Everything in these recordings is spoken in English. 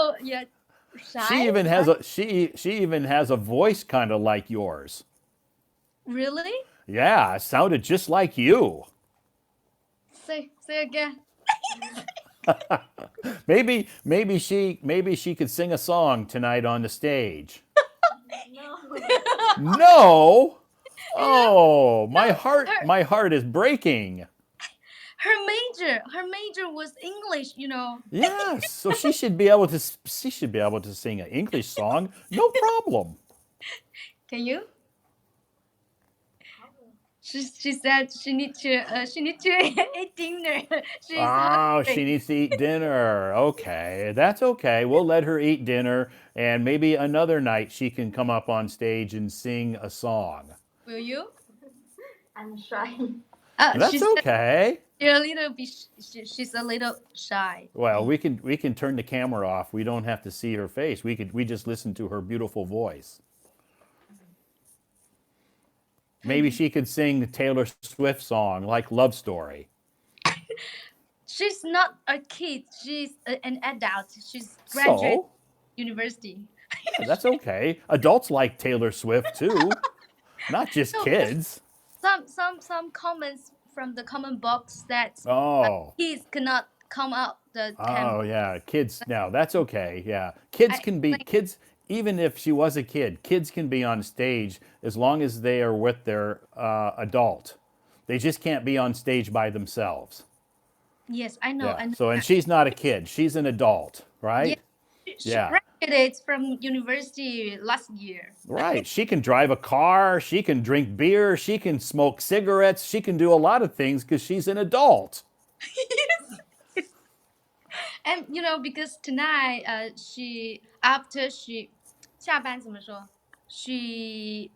little, yeah, shy. She even has a voice kind of like yours. Really? Yeah, it sounded just like you. Say again. Maybe she could sing a song tonight on the stage. No. You know, Oh, no, her my heart is breaking. her major was English. Yes, so she should be able to sing an English song, no problem. Can you? She said she need to eat dinner. She's Oh, she hungry. needs to eat dinner. Okay, that's okay. We'll let her eat dinner, and maybe another night she can come up on stage and sing a song. Will you? I'm shy. That's She said okay. she's a little bit. She's a little shy. Well, we can turn the camera off. We don't have to see her face. We just listen to her beautiful voice. Maybe she could sing a Taylor Swift song like Love Story. She's not a kid. She's an adult. She's graduate So, university. yeah, that's okay. Adults like Taylor Swift too, not just No, because kids. some comments from the comment box that Oh, kids cannot come out the camera. oh yeah, kids now. That's okay. Yeah. I explained. Kids even if she was a kid, kids can be on stage as long as they are with their adult. They just can't be on stage by themselves. Yes, Yeah. I know So and that. she's not a kid. She's an adult, Yeah, right? she Yeah. graduated from university last year. Right. She can drive a car, she can drink beer, she can smoke cigarettes, she can do a lot of things cuz she's an adult. And because tonight, she after she 下班怎么说? She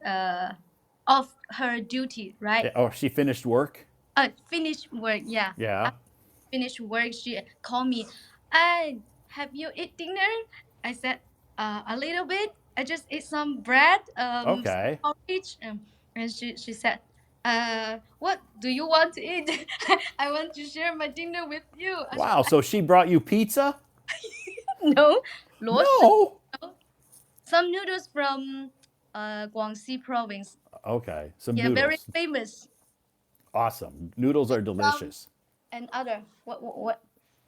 off her duty, right? Yeah, oh, she finished work? Finish work, yeah. Yeah. After finish work, she called me. I have you eat dinner? I said, a little bit. I just ate some bread, some Okay. porridge, and she said, what do you want to eat? I want to share my dinner with you. Wow, so she brought you pizza? No, 螺蛳, No. some noodles from Guangxi province. Okay, some Yeah, very noodles. famous. Awesome. Noodles are Some delicious. and other what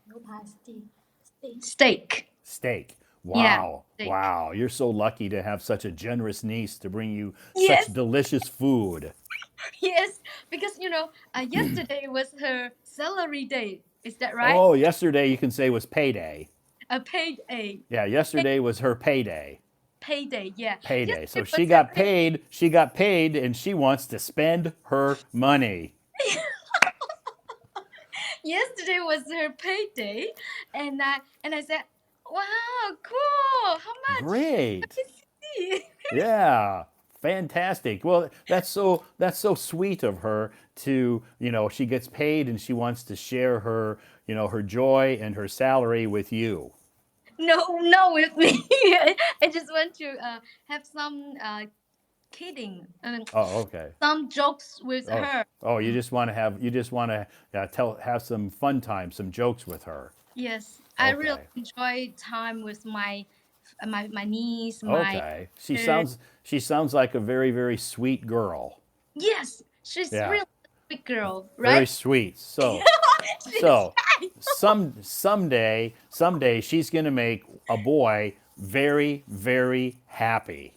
No pasty. Steak. steak. Steak. Yeah, Wow. steak. Wow. You're so lucky to have such a generous niece to bring you such Yes, delicious food. yes. Because yesterday was her salary day. Is that right? Oh, yesterday you can say was payday. A payday. Yeah, Pay, yesterday was her payday. payday. Yeah. Payday. So Yesterday was her pay. she got paid and she wants to spend her money. Yesterday was her payday, and I said, "Wow, cool! How much? Let Great. me see." Yeah. Fantastic. Well, that's so sweet of her to, she gets paid and she wants to share her, her joy and her salary with you. No, not with me. I just want to have some kidding, Oh, okay. some jokes with Oh, her. oh, you just want to have some fun time, some jokes with her. Yes, I really Okay. enjoy time with my niece, my Okay. sister. She sounds like a very, very sweet girl. Yes, she's Yeah. really a big girl, Very right? sweet. She's So shy. someday she's going to make a boy very, very happy.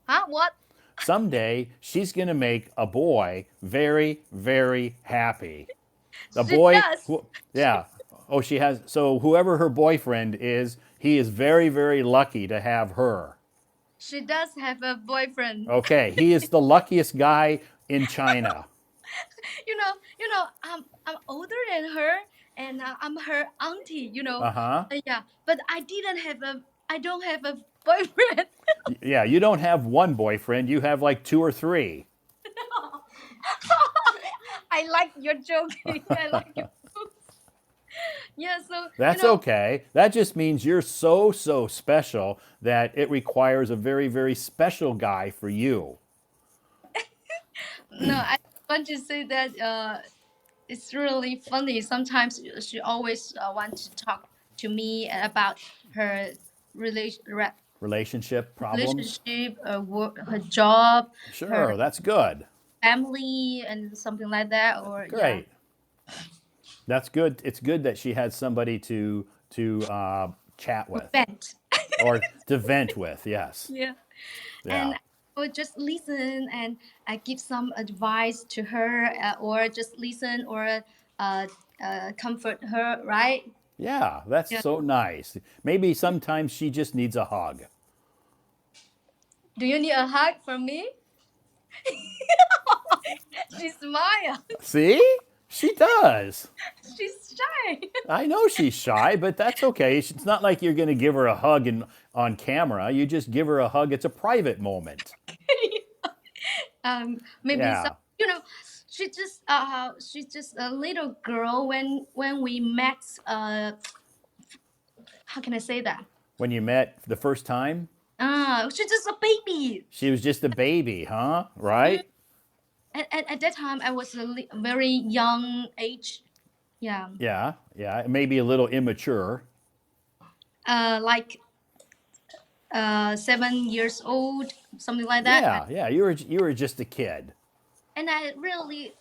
Huh? What? Someday she's going to make a boy very, very happy. The She boy, does. yeah. Oh, she has. So whoever her boyfriend is, he is very, very lucky to have her. She does have a boyfriend. Okay, he is the luckiest guy in China. I'm older than her, and I'm her auntie. Uh huh. Yeah, but I don't have a boyfriend. Yeah, you don't have one boyfriend, you have like two or three. I like your joke. I like your yeah. So That's okay. That just means you're so, so special that it requires a very, very special guy for you. no, I want to say that it's really funny. Sometimes she always want to talk to me about her relation, Relationship problems? relationship, work, her job, her Sure, that's good. family, and something like that. Or yeah, Great. That's good. It's good that she had somebody to chat with vent. or to vent with. Yes. Yeah, and Yeah. I would just listen and I give some advice to her, or just listen or uh, comfort her. Right? Yeah. That's Yeah. so nice. Maybe sometimes she just needs a hug. Do you need a hug from me? She smiled. See? She does. She's shy. I know she's shy, but that's okay. It's not like you're going to give her a hug on camera. You just give her a hug. It's a private moment. Maybe some. Yeah. You know, she's just a little girl when we met. How can I say that? When you met the first time, She's just a baby. she was just a baby, huh? Mm. Right? At that time, I was a very young age. Yeah. Yeah. Yeah. Maybe a little immature. Like 7 years old, something like that. Yeah. Yeah. You were just a kid. And I really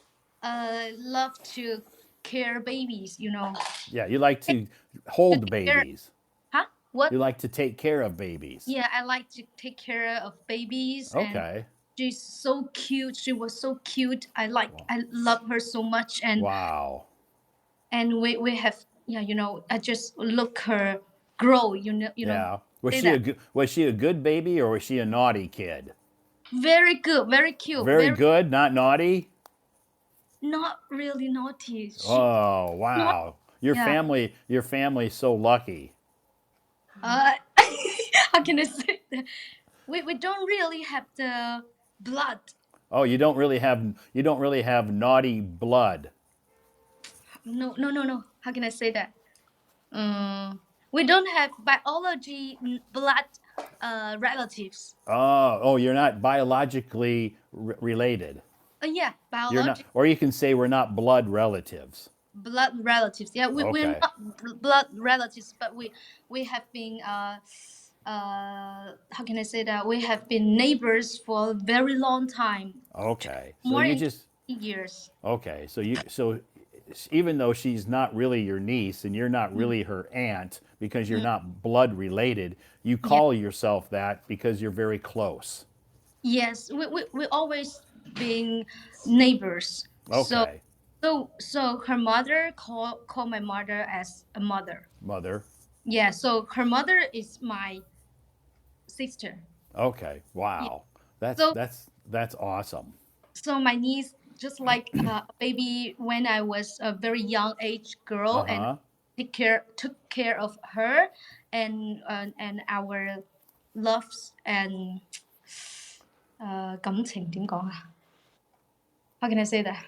love to care babies. You know. Yeah. You like to To hold take care. babies. Huh? What? You like to take care of babies. Yeah, I like to take care of babies, and Okay. she's so cute. She was so cute. I love her so much, Wow. and we have, yeah, I just look her grow. Yeah. Was Say she a that. was she a good baby or was she a naughty kid? Very good, very cute, Very very good, not naughty. not really naughty. Oh, She was, wow. Your yeah. family's so lucky. Uh, how can I say that? We don't really have the blood. Oh, you don't really have naughty blood. No, no, no, no. How can I say that? We don't have biology blood relatives. Oh, you're not biologically related. Yeah, You're not, biological or you can say we're not blood relatives. blood relatives. Yeah, we're Okay. not blood relatives, but we have been how can I say that? We have been neighbors for a very long time, Okay. So more you than just 20 years. okay. So even though she's not really your niece and you're not Mm, really her aunt because you're mm. not blood related, you Yeah. call yourself that because you're very close. Yes, we always been neighbors. So Okay. so her mother call my mother as a mother. Mother. Yeah, so her mother is my sister. Okay. Yeah. Wow. That's So that's that's awesome. so my niece, just like a baby when I was a very young age girl, and Uh-huh. took care of her and our loves and 感情點講啊? How can I say that?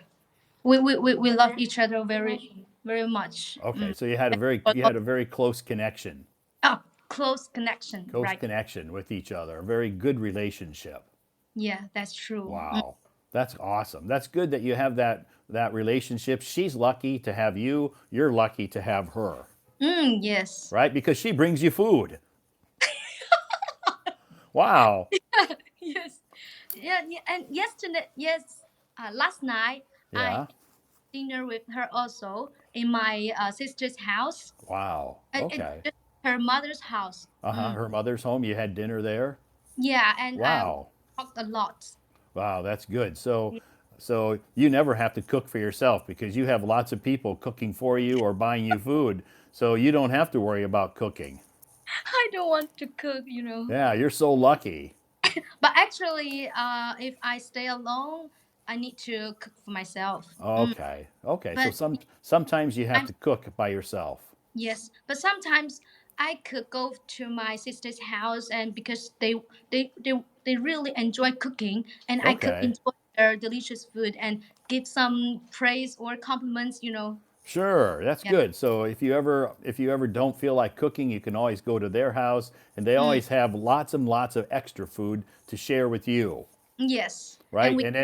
We love each other very very much. Okay. So you had a very But you had a very close connection. close connection, Close right? connection with each other. A very good relationship. Yeah, that's true. Wow. That's awesome. That's good that you have that relationship. She's lucky to have you. You're lucky to have her, Yes. right? Because she brings you food. Wow. Yes. Yeah, yeah. And yesterday, yes, last night I Yeah. dinner with her also in my sister's house. Wow. Okay. Just her mother's house. Uh-huh. Her mother's home. You had dinner there. Yeah, and Wow. talked a lot. Wow, that's good. So you never have to cook for yourself because you have lots of people cooking for you or buying you food. So you don't have to worry about cooking. I don't want to cook. Yeah, you're so lucky. But actually, if I stay alone, I need to cook for myself. Okay. Okay. So But sometimes you have I'm to cook by yourself. yes, but sometimes I could go to my sister's house, and because they really enjoy cooking, and I could Okay. enjoy their delicious food and give some praise or compliments. Sure, that's Yeah. good. So if you ever don't feel like cooking, you can always go to their house and they Mm, always have lots and lots of extra food to share with you. yes, and Right? we And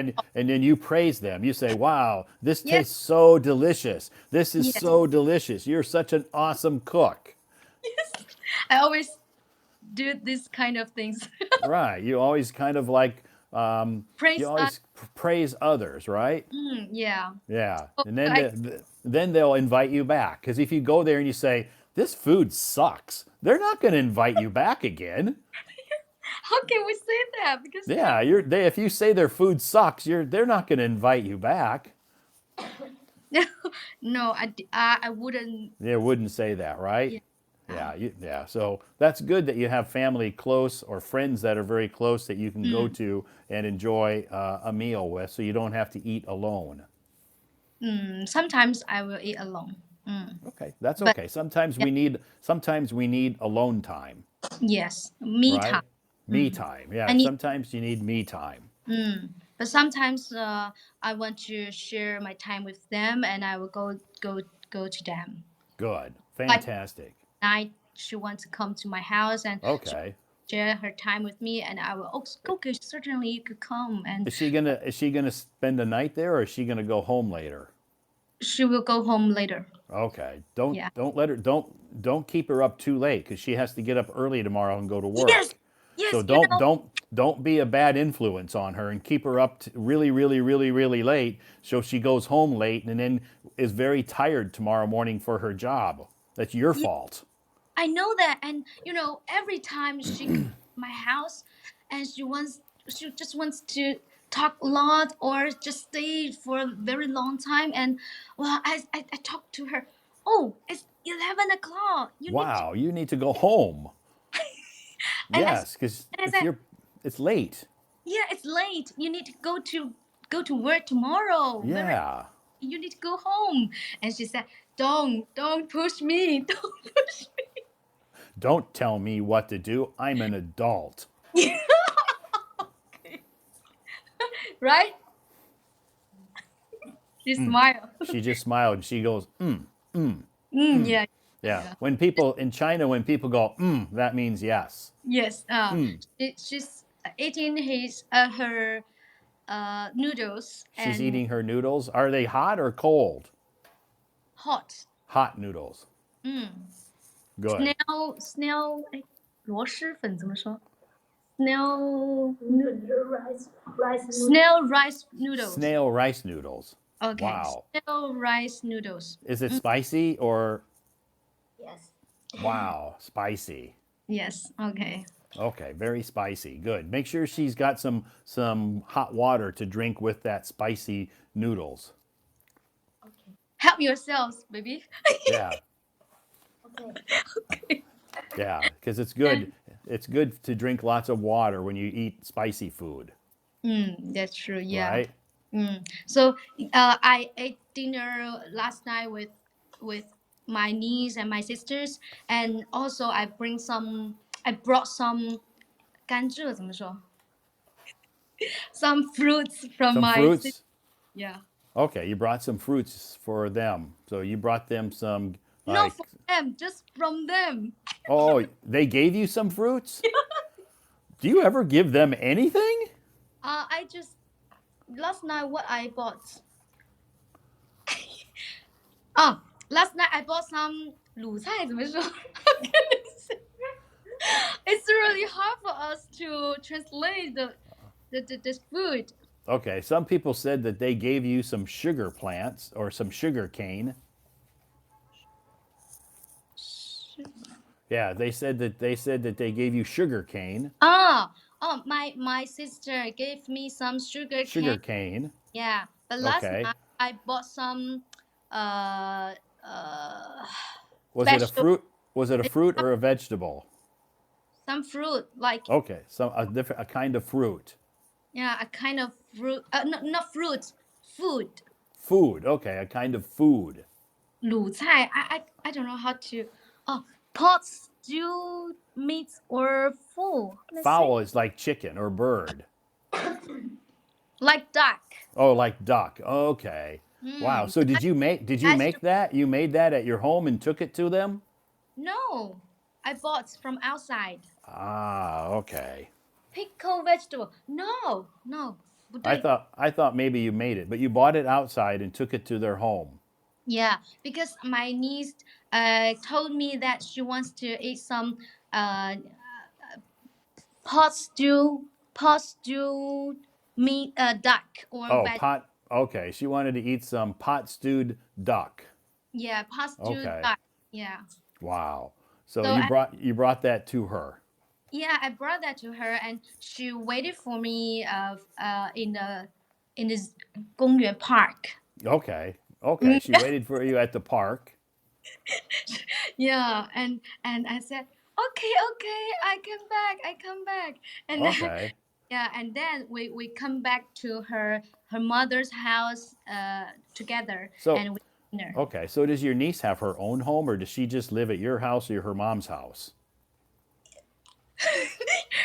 then you praise them. You say, "Wow, this yes, tastes so delicious. This is yes, so delicious. You're such an awesome cook." I always do this kind of things. Right. You always kind of like, you Praise us. always praise others, right? Yeah. Yeah. So And then I, then they'll invite you back. Because if you go there and you say, this food sucks, they're not going to invite you back again. how can we say that? Because Yeah, if you say their food sucks, they're not going to invite you back. no, I wouldn't. They wouldn't say that, right? Yeah. Yeah, yeah. So that's good that you have family close or friends that are very close that you can go Mm, to and enjoy a meal with, so you don't have to eat alone. sometimes I will eat alone. Okay, that's But okay. yeah, Sometimes we need alone time, yes, me time. right? Me time. I Yeah, need. sometimes you need me time. But sometimes I want to share my time with them, and I will go to them. Good. Like Fantastic. night, she wants to come to my house and she Okay. share her time with me, and I will. Oh, okay, certainly you could come, and Is she gonna spend the night there, or is she gonna go home later? she will go home later. Okay. Don't Yeah. don't let her don't keep her up too late because she has to get up early tomorrow and go to Yes, work. So yes, don't be a bad influence on her and keep her up really really really really late so she goes home late and then is very tired tomorrow morning for her job. That's your yeah, fault. I know that, and every time she comes to my house, and she just wants to talk a lot or just stay for a very long time, and well, I talk to her. Oh, it's 11 o'clock. You need to, Wow, you need to go home. and Yes, because I said, it's late. yeah, it's late. You need to go to work tomorrow. Very, Yeah. you need to go home. And she said, don't push me, don't push Don't tell me what to do. I'm an adult. me. Right? She smiled. She just smiled and she goes, Yeah, yeah. yeah. When people in China, when people go, that means yes. Yes. She's eating her noodles She's and eating her noodles. Are they hot or cold? hot. Hot noodles. Good. Snail 哎，螺蛳粉怎么说？Snail rice noodle. snail rice noodles. Snail rice noodles. Okay, Wow. snail rice noodles. Is it spicy or Yes. wow, spicy? Yes. Okay. Okay, very spicy. Good. Make sure she's got some hot water to drink with that spicy noodles. Okay. Help yourselves, baby. Yeah. Okay. Yeah, because it's And good. It's good to drink lots of water when you eat spicy food, that's true. Yeah. right? So I ate dinner last night with my niece and my sisters, and also I bring some. I brought some 甘蔗怎么说? Some fruits from Some my fruits. yeah. Okay, you brought some fruits for them. So you brought them some No, like for them, just from them. oh, they gave you some fruits? Do you ever give them anything? I just last night what I bought. Oh, last night I bought some 卤菜怎么说? It's really hard for us to translate the food. Okay, some people said that they gave you some sugar plants or some sugar cane. Yeah, they said that they gave you sugar cane. Oh, my sister gave me some sugar cane. Sugar cane. Yeah, but last Okay. night I bought some uh uh Was it a vegetable, fruit? Was it a fruit or a vegetable? some fruit like Okay, a kind of fruit. yeah, a kind of fruit. No, not fruit, food. Food. Okay, a kind of food. 卤菜. I don't know how to. Oh, pot stew meat or fowl. Let's say Fowl is like chicken or bird. like duck. Oh, like duck. Okay. Wow. So But did you make vegetable. that? You made that at your home and took it to them? No, I bought from outside. Ah, okay. Pickle vegetable. No, no, I 不对. thought I thought maybe you made it, but you bought it outside and took it to their home. Yeah, because my niece told me that she wants to eat some uh, pot stew, pot stew meat, duck or Oh, veg. pot. Okay, she wanted to eat some pot stewed duck. Yeah, pot stew Okay. duck. Yeah. Wow. So So you brought that to her. yeah, I brought that to her, and she waited for me in this 公园 park. Okay. Okay. Mm, She waited for you at the park. yeah, and I said, okay, okay, I come back, I come back, and then Okay. yeah, and then we come back to her mother's house together, So and we dinner. okay. So does your niece have her own home, or does she just live at your house or her mom's house?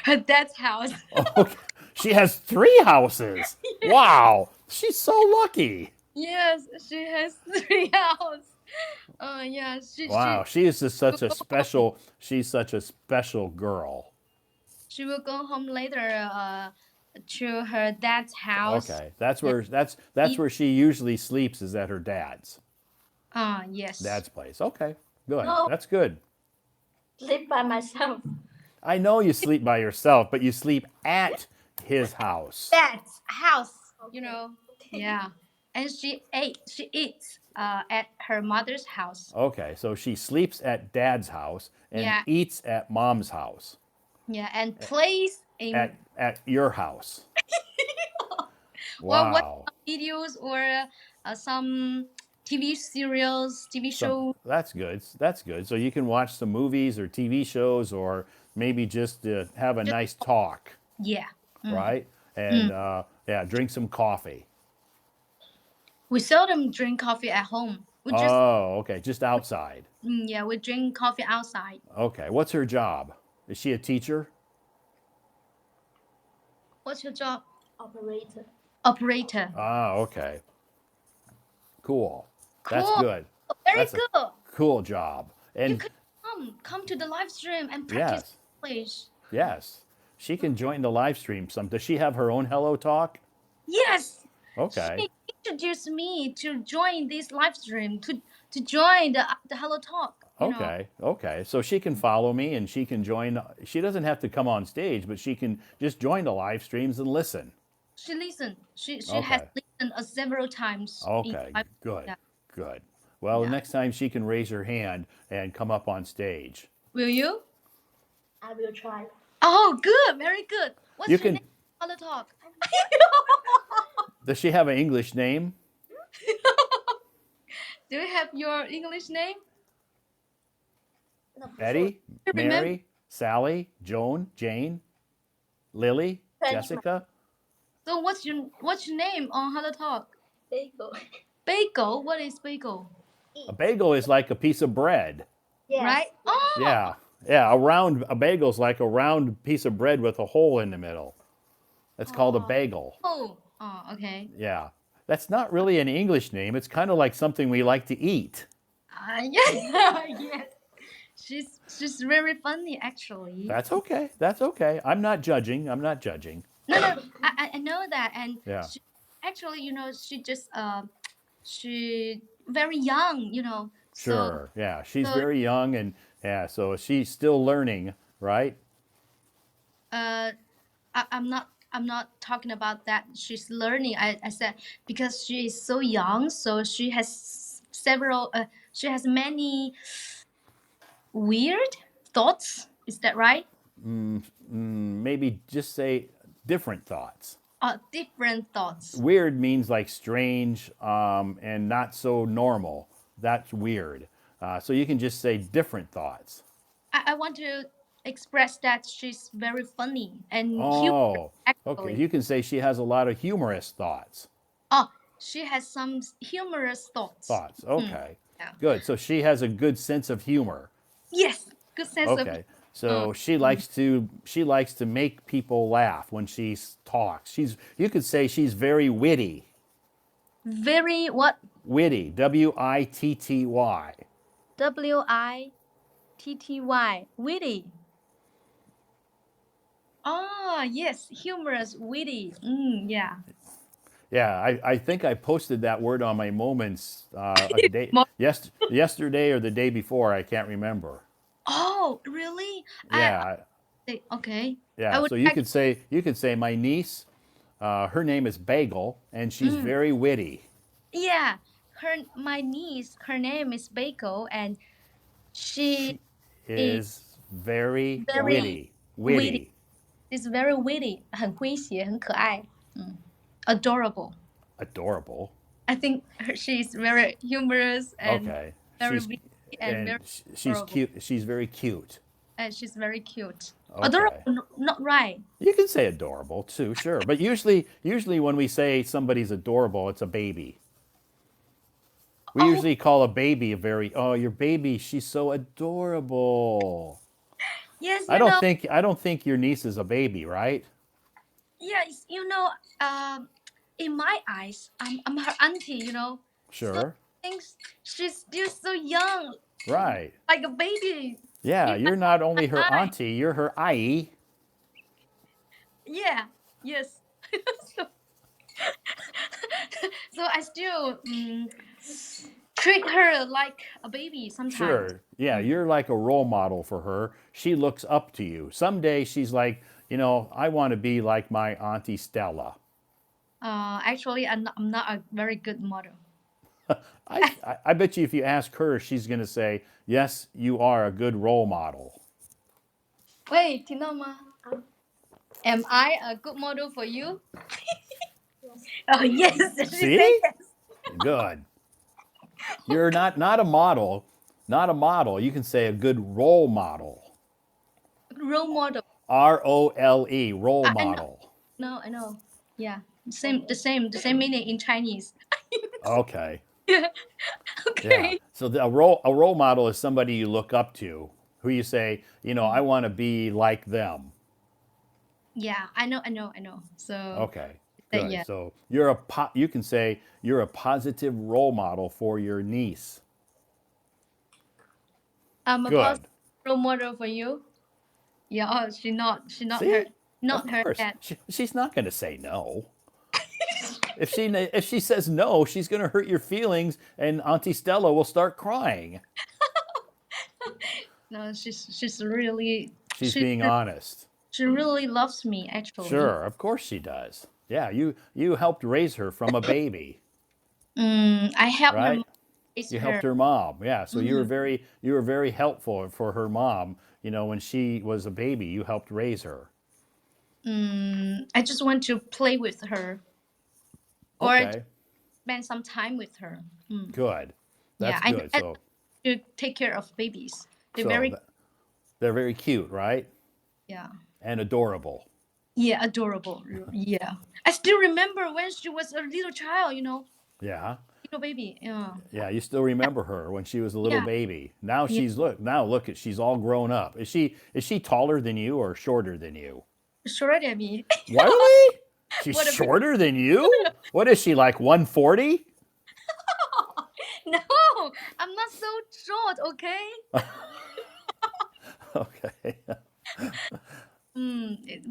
Her dad's house. Okay. She has three houses. Wow. She's so lucky. Yes, she has three houses. Yeah, Wow. She is just such a special. She's such a special girl. she will go home later to her dad's house. Okay. That's And where that's eat. where she usually sleeps is at her dad's. Yes. Dad's place. Okay. Good. No, That's good. live by myself. I know you sleep by yourself, but you sleep at his house. Dad's house. You Okay. know. Okay. Yeah. And she eats at her mother's house. Okay, so she sleeps at dad's house and Yeah. eats at mom's house. Yeah, and plays in At your house. well, what Wow. videos or some TV serials, TV Some show. that's good. That's good. So you can watch some movies or TV shows or maybe just have a Just nice talk, yeah. right? And Mm. yeah, drink some coffee. We seldom drink coffee at home. We just Oh, okay, just outside. yeah, we drink coffee outside. Okay, what's her job? Is she a teacher? What's your job? Operator. Operator. Ah, okay. Cool. That's Cool. good. Very That's a good. cool job. You And could come to the live stream and practice yes, English. yes, she can join the live stream some. Does she have her own Hello Talk? Yes. Okay. She introduced me to join this live stream to join the Hello Talk. You know. Okay. Okay. So she can follow me and she can join. She doesn't have to come on stage, but she can just join the live streams and listen. She listened. She has Okay. listened several times in Okay. live. Good. Yeah. Good. Well, the Yeah. next time she can raise her hand and come up on stage. Will you? I will try. Oh, good. Very good. You What's your can. name? Hello Talk. Does she have an English name? Do you have your English name? No, before. Eddie, You remember? Mary, Sally, Joan, Jane, Lily, Frenchman. Jessica. So what's your name on Hello Talk? Bagel. Bagel. What is bagel? A bagel is like a piece of bread. Yes. Right? Oh. Yeah. Yeah, a bagel's like a round piece of bread with a hole in the middle. That's called a Oh. bagel. Oh. Oh. Okay. Yeah. That's not really an English name. It's kind of like something we like to eat. Yeah. Yes. She's very funny actually. That's okay. That's okay. I'm not judging. I'm not judging. No, no, I know that, and Yeah. she, actually, she just she very young, so Sure. Yeah. She's so very young and yeah, so she's still learning, right? I'm not talking about that. She's learning. I said because she is so young, so she has several. She has many weird thoughts. Is that right? Maybe just say different thoughts. Different thoughts. Weird means like strange and not so normal. That's weird. So you can just say different thoughts. I want to express that she's very funny and humorous, Oh, okay. actually. You can say she has a lot of humorous thoughts. Oh, she has some humorous thoughts. Thoughts. Okay. Yeah. Good. So she has a good sense of humor. Yes, good sense of. Okay. So she likes to make people laugh when she talks. You could say she's very witty. Very what? Witty. Witty. Witty. Witty. Ah, yes, humorous, witty. Yeah. Yeah, I think I posted that word on my moments a day Mo- yesterday or the day before. I can't remember. Oh, Oh, really? I Yeah, say okay. I yeah. would So like. you could say my niece. Her name is Bagel, and she's Mm, very witty. yeah, my niece, her name is Bako, and she She is is very very witty. witty. Witty. She's very witty, 很诙谐，很可爱。Adorable. Adorable. I think she's very humorous and Okay. very witty and very She's adorable. cute. She's very cute. And she's very cute. Adorable, Okay. not right. You can say adorable too, sure. But usually when we say somebody's adorable, it's a baby. We Oh, usually call a baby a very, oh, your baby, she's so adorable. yes, I don't think your niece is a baby, right? yes, in my eyes, I'm her auntie, So Sure. thinks she's still so young, Right. like a baby. Yeah, In my you're not only her eye. auntie, you're her ayi. Yeah, yes. so, so I still treat her like a baby sometimes. Sure. Yeah, you're like a role model for her. She looks up to you. Someday she's like, I want to be like my auntie Stella. Actually, I'm not a very good model. I bet you if you ask her, she's going to say, yes, you are a good role model. 喂，听到吗 Um, Am I a good model for you? yes. Oh yes, she said See? yes. Good. You're not a model, not a model. You can say a good role model. Role model. ROLE, role I know. model. No, I know. Yeah, the same meaning in Chinese. Okay. Yeah. Yeah. Okay. So a role model is somebody you look up to, who you say, I want to be like them. Yeah, I know. So Okay. that Good. yeah, So you can say you're a positive role model for your niece. I'm a positive Good. role model for you. Yeah. Oh, she not her See? Of not her course. dad. She's not going to say no. If she says no, she's going to hurt your feelings, and Auntie Stella will start crying. No, she's really She's she being honest. she really loves me actually. Sure, of course she does. Yeah, you helped raise her from a baby, I helped her right? raise You helped her. her mom. Yeah, so Mm, you were very helpful for her mom. When she was a baby, you helped raise her. I just want to play with her or Okay, spend some time with her. good. Yeah, That's I good. know to take care of babies. They're So very th- they're very cute, right? yeah. And adorable. Yeah, adorable. Yeah. I still remember when she was a little child, Yeah. little baby. Yeah. Yeah, you still remember her when she was a little Yeah. baby. Now Yeah. look at she's all grown up. Is she taller than you or shorter than you? Shorter than me. Really? She's What a shorter than you? What is she like 140? no, I'm not so short, okay? Okay.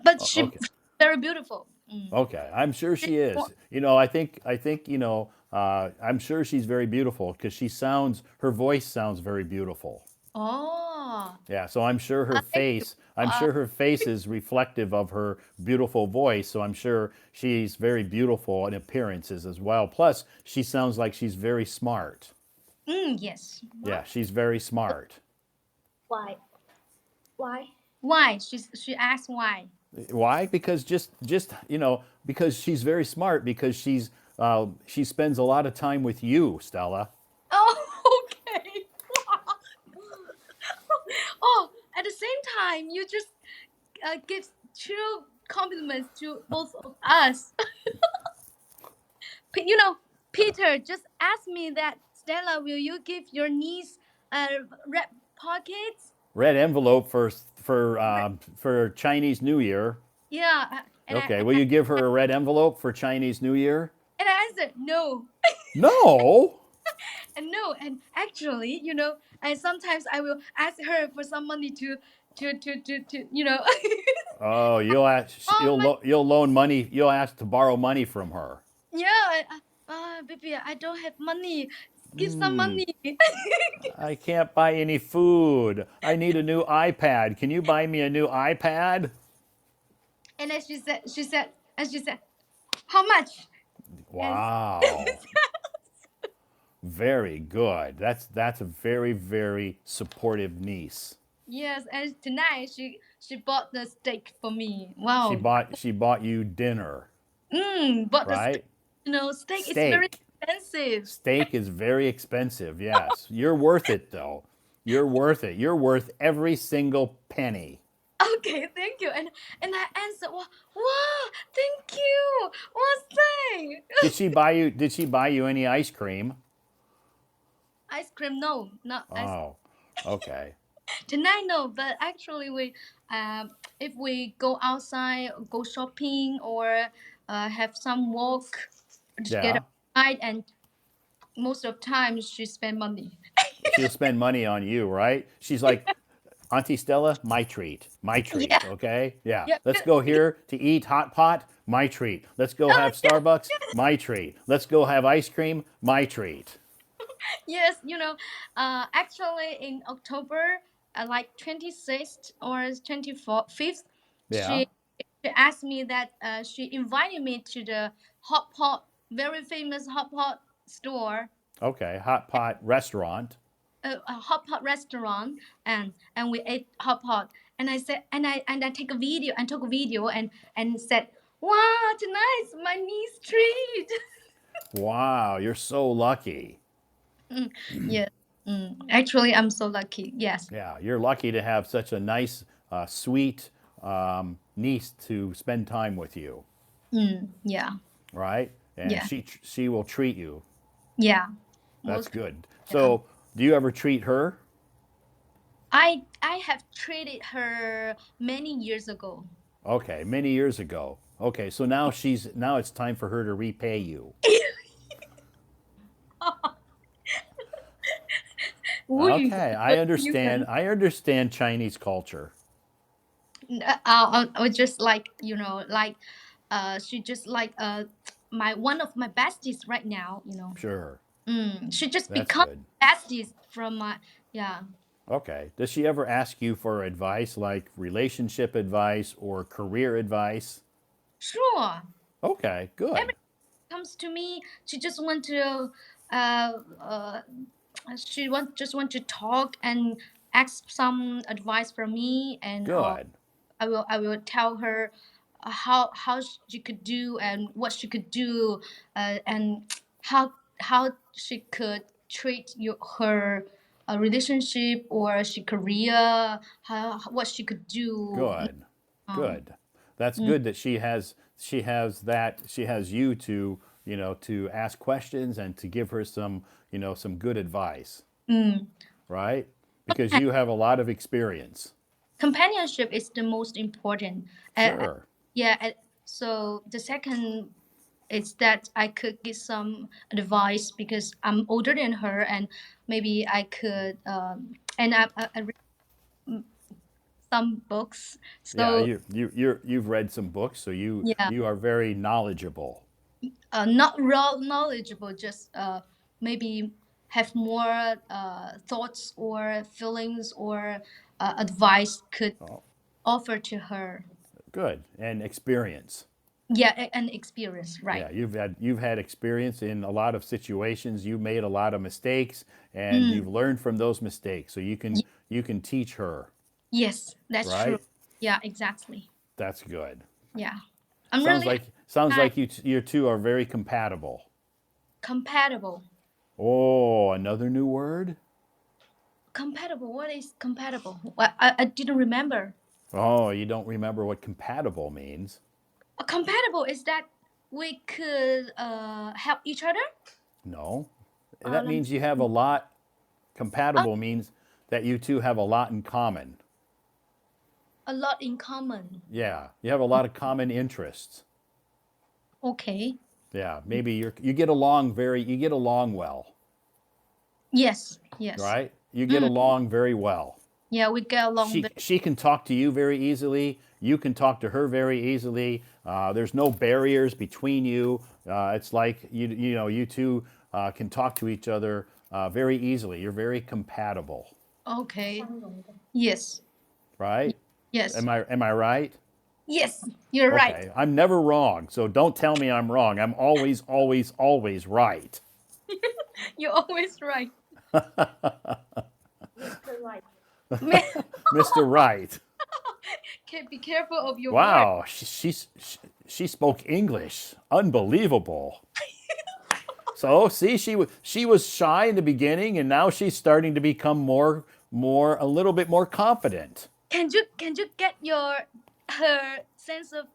But she Okay. very beautiful. Okay. I'm sure she is. I think I'm sure she's very beautiful because her voice sounds very beautiful. Oh, Yeah, so thank you. I'm sure her face is reflective of her beautiful voice, so I'm sure she's very beautiful in appearances as well. Plus, she sounds like she's very smart. Yes. Yeah, she's very smart. Why? Why? Why? She asked why. Why? Because because she's very smart because she spends a lot of time with you, Stella. Oh, okay. Oh, at the same time, you just give true compliments to both of us. You know, Peter just asked me that, Stella, will you give your niece red pockets? Red envelope for Red, for Chinese New Year. yeah, and I Okay, and will I, you give her a red envelope for Chinese New Year? and I answered no. No. And no, and actually, and sometimes I will ask her for some money to. Oh, Oh my, you'll loan money. You'll ask to borrow money from her. yeah, baby, I don't have money. give some money. I can't buy any food. I need a new iPad. Can you buy me a new iPad? And then she said, how much? And Wow. Very good. That's a very, very supportive niece. yes, and tonight she bought the steak for me. She Wow. bought you dinner, Bought the steak. right? Steak is very Steak. expensive. Steak is very expensive. Yes. You're worth it though. You're worth it. You're worth every single penny. Okay, thank you. And I answered, wow, thank you. What's that? Did she buy you any ice cream? Ice cream? No, not ice. Oh. Okay. Tonight, no. But actually, if we go outside, go shopping, or have some walk together Yeah. outside, and most of the time she spend money. She'll spend money on you, right? She's like, Auntie Stella, my Yeah, treat, okay? Yeah. yeah, Let's go here to eat hot pot, my treat. Let's go oh, have Starbucks, my treat. Let's go have ice cream, my treat. yes. Actually, in October, like 26th or 25th, Yeah. she asked me that she invited me to the hot pot, very famous hot pot store, Okay. Hot pot restaurant. a hot pot restaurant, and we ate hot pot. And I said, and I take a video and took a video and said, wow, tonight's my niece treat. Wow, you're so lucky. Yes. Actually, I'm so lucky. Yes. Yeah, you're lucky to have such a nice, sweet niece to spend time with you, Yeah. right? And Yeah. she will treat you. Yeah. That's Most. good. Yeah. So, do you ever treat her? I have treated her many years ago. Okay, many years ago. Okay, so now it's time for her to repay you. Uy, Okay, I but you understand. can. I understand Chinese culture. I was just like she just like my one of my besties right now. Sure, She just that's become good. besties from my, yeah. Okay. Does she ever ask you for advice, like relationship advice or career advice? Sure. Okay, Every good, comes to me, she just want to uh, uh just want to talk and ask some advice from me, and good, I will tell her how she could do and what she could do, and how she could treat her relationship or she career, how what she could do. good, Um, good. That's mm, good that she has you to to ask questions and to give her some some good advice, mm. right? Because you have a lot of experience. Companionship is the most important. Sure. Yeah. So the second is that I could give some advice because I'm older than her, and maybe I could. And I read some books, Yeah, so you've read some books, so yeah, you are very knowledgeable. not raw knowledgeable, just maybe have more thoughts or feelings or advice could Oh, offer to her. good. And experience. Yeah, an experience, right? Yeah, you've had experience in a lot of situations. You made a lot of mistakes, and Mm. you've learned from those mistakes. So you can teach her, Yes, that's true. right? Yeah, exactly. That's good. Yeah, I'm really Sounds uh, like you two are very compatible. compatible. Oh, another new word? Compatible. What is compatible? I didn't remember. Oh, you don't remember what compatible means? Compatible is that we could help each other. No. That Let me means you have a lot. Compatible means that you two have a lot in common. a lot in common. Yeah, you have a lot of common interests. Okay. Yeah, maybe you get along well, Yes. Yes. right? You get Mm. along very well. Yeah, we get along very. She can talk to you very easily. You can talk to her very easily. There's no barriers between you. It's like you two can talk to each other very easily. You're very compatible, Okay. 相容的。Yes. right? Yes. Am I right? Yes. You're right. Okay, I'm never wrong, so don't tell me I'm wrong. I'm always, always, always right. You're always right. Mr. Right. Man, Mr. Right. be careful of your words. Wow, she spoke English. Unbelievable. So see, she was shy in the beginning, and now she's starting to become a little bit more confident. Can you get her sense of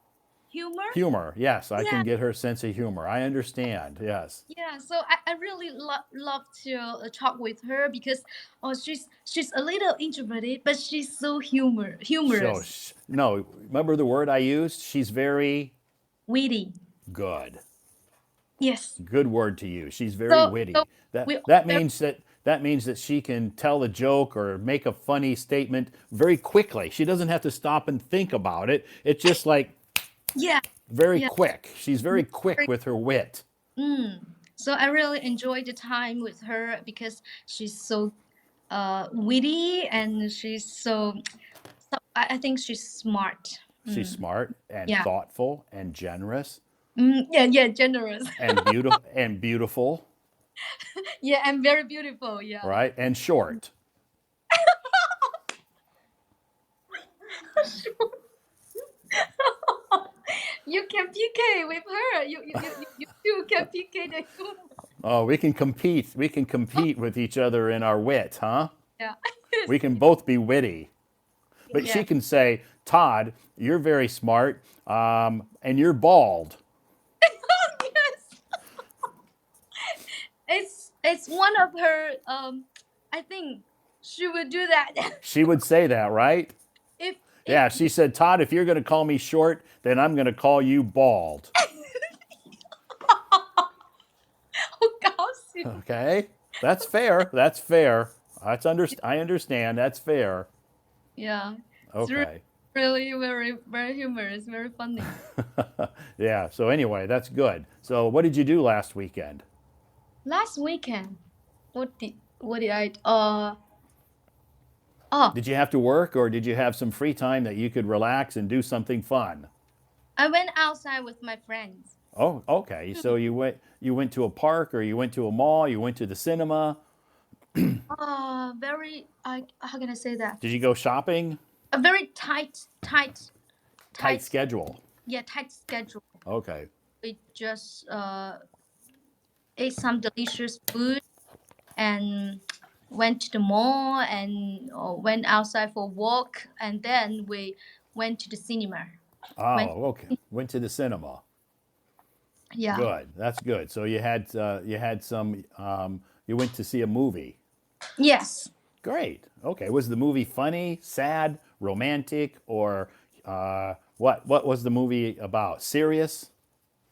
humor? Humor, yes, I Yeah. can get her sense of humor. I understand. Yes. Yeah, so I really love to talk with her because she's a little introverted, but she's so So humorous, no, remember the word I used? She's very witty. good. Yes. Good word to use. She's very So witty. That we that very, means that means that she can tell a joke or make a funny statement very quickly. She doesn't have to stop and think about it. It's just like yeah, very yeah. quick. She's very quick with her wit. Mm. So I really enjoyed the time with her because she's so witty and she's so I think she's smart. She's smart and Yeah. thoughtful and generous Yeah, yeah, generous. and beautiful, Yeah, and very beautiful. Yeah. right? And short. You can PK with her. You two can PK the humor. Oh, we can compete. We can compete with each other in our wit, huh? Yeah. We can both be witty. But Yeah. she can say, Todd, you're very smart, and you're bald. Yes. It's one of her I think she would do that. She would say that, right? if if Yeah, she said, Todd, if you're going to call me short, then I'm going to call you bald. 好搞笑. Okay? That's fair. That's fair. I understand. That's fair. Yeah. It's Okay. really very very humorous, very funny. Yeah, so anyway, that's good. So what did you do last weekend? Last weekend, what did I oh, Did you have to work or did you have some free time that you could relax and do something fun? I went outside with my friends. Oh, okay. So you went to a park or you went to a mall, you went to the cinema. Very I how can I say that? Did you go shopping? A very Tight tight schedule. yeah, tight schedule. Okay. We just ate some delicious food and went to the mall and went outside for a walk and then we went to the cinema. Went Oh, okay. Went to the cinema. yeah. Good. That's good. So you had some you went to see a movie. Yes. Great. Okay. Was the movie funny, sad, romantic, or what was the movie about? Serious?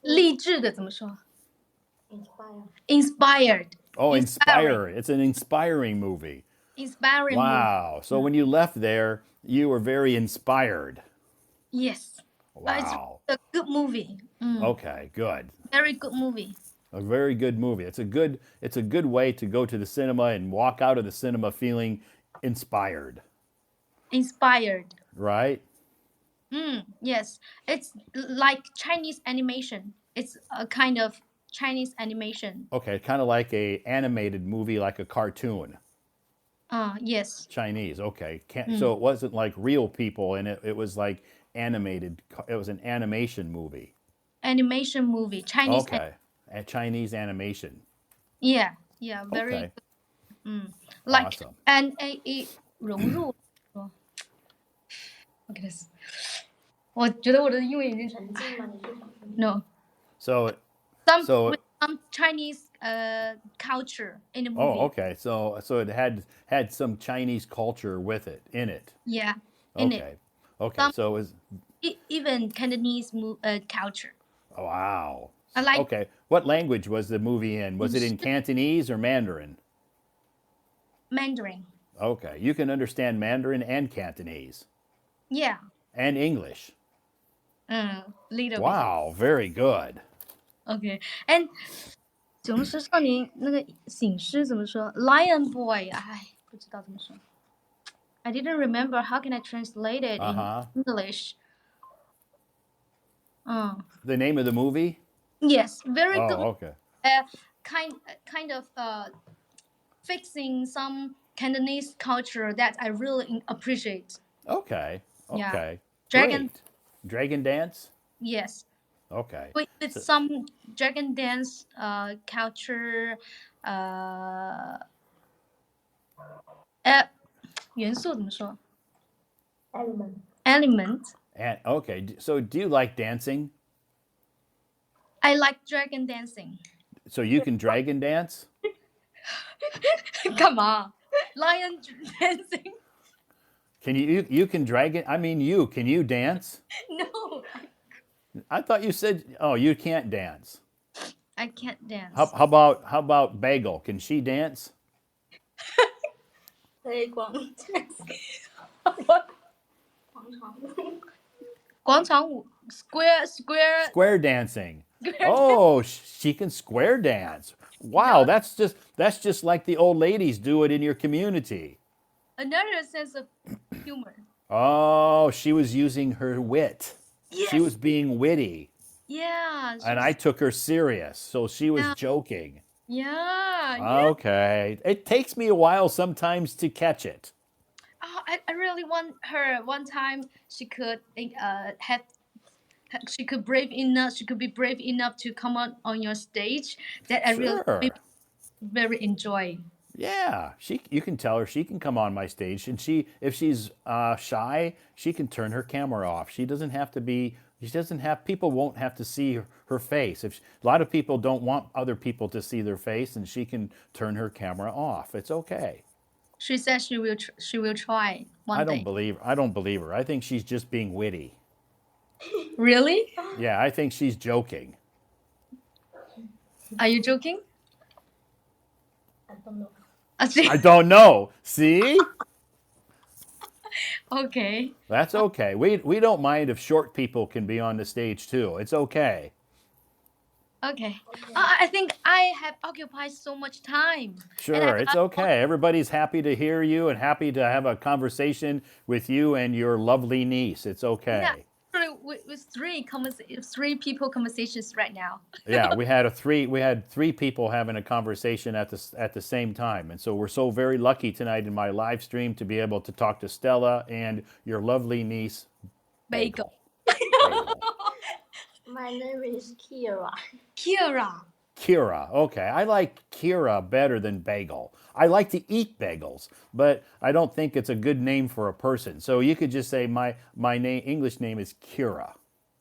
励志的怎么说 Inspire. Inspired. Oh, Inspiring. inspire. It's an inspiring movie. Inspiring movie. Wow. So when you left there, you were very inspired. Yes. It's Wow. a good movie. Okay, good. Very good movie. A very good movie. It's a good way to go to the cinema and walk out of the cinema feeling inspired, Inspired. right? Yes. It's like Chinese animation. It's a kind of Chinese animation. Okay, kind of like a animated movie like a cartoon. Yes. Chinese. Okay. So it wasn't like real people and it was like animated. It was an animation movie. Animation movie. Chinese. Okay. A Chinese animation. Yeah. Yeah. Very Okay. good. Like Awesome. and a 融入. 我给他，我觉得我的英文已经成沉浸吗？你是想说 no So some So- with some Chinese culture in the movie. oh, okay. So it had some Chinese culture with it in it. Yeah. In it. Okay. Okay. Some- So it was Even Cantonese culture. oh, wow. I like Okay. What language was the movie in? Was it in Cantonese or Mandarin? Mandarin. Okay. You can understand Mandarin and Cantonese Yeah. and English. Little Wow, very good. bit. Okay. And 雄狮少年那个醒狮怎么说？Lion boy，哎，不知道怎么说。I didn't remember. How can I translate it Uh in huh. English? 嗯 The name of the movie? Yes, very good. Oh, okay. Kind of fixing some Cantonese culture that I really appreciate. Okay. Yeah, Okay. dragon. Great. Dragon dance? Yes, Okay. with So, some dragon dance culture 呃元素怎么说 Element. element. and okay. So do you like dancing? I like dragon dancing. So you can dragon dance? Come on, lion dancing. Can you can dragon? I mean, can you dance? No, I thought you said, oh, you can't dance. I can't How, dance. how about Bagel? Can she dance? 推广 What? 广场广场舞 square Square dancing. square dance. Oh, she can square dance. Wow, No, that's just like the old ladies do it in your community. another sense of humor. Oh, she was using her wit. She was Yes. being witty, Yeah, and I she's took her serious. So she was yeah joking. yeah. Okay. It takes me a while sometimes to catch it. Oh, I really want her. One time she could have she could brave enough. She could be brave enough to come on your stage. That I really Sure. very enjoy. Yeah, you can tell her she can come on my stage, and if she's shy, she can turn her camera off. She doesn't have to be. She doesn't have. People won't have to see her face. A lot of people don't want other people to see their face, and she can turn her camera off. It's okay. She said she will try one day. I don't believe her. I think she's just being witty. Really? Yeah, I think she's joking. Are you joking? I don't know. I don't know. See? Okay. That's okay. We don't mind if short people can be on the stage too. It's okay. Okay. Okay. I think I have occupied so much time, and Sure, it's okay. Everybody's happy to hear you and happy to have a conversation with you and your lovely niece. It's yeah, okay. with three people conversations right now. Yeah, we had three people having a conversation at the same time. And so we're so very lucky tonight in my live stream to be able to talk to Stella and your lovely niece Bagel. Bagel. Bagel. My name is Kira. Kira. Kira. Okay, I like Kira better than Bagel. I like to eat bagels, but I don't think it's a good name for a person. So you could just say my name English name is Kira.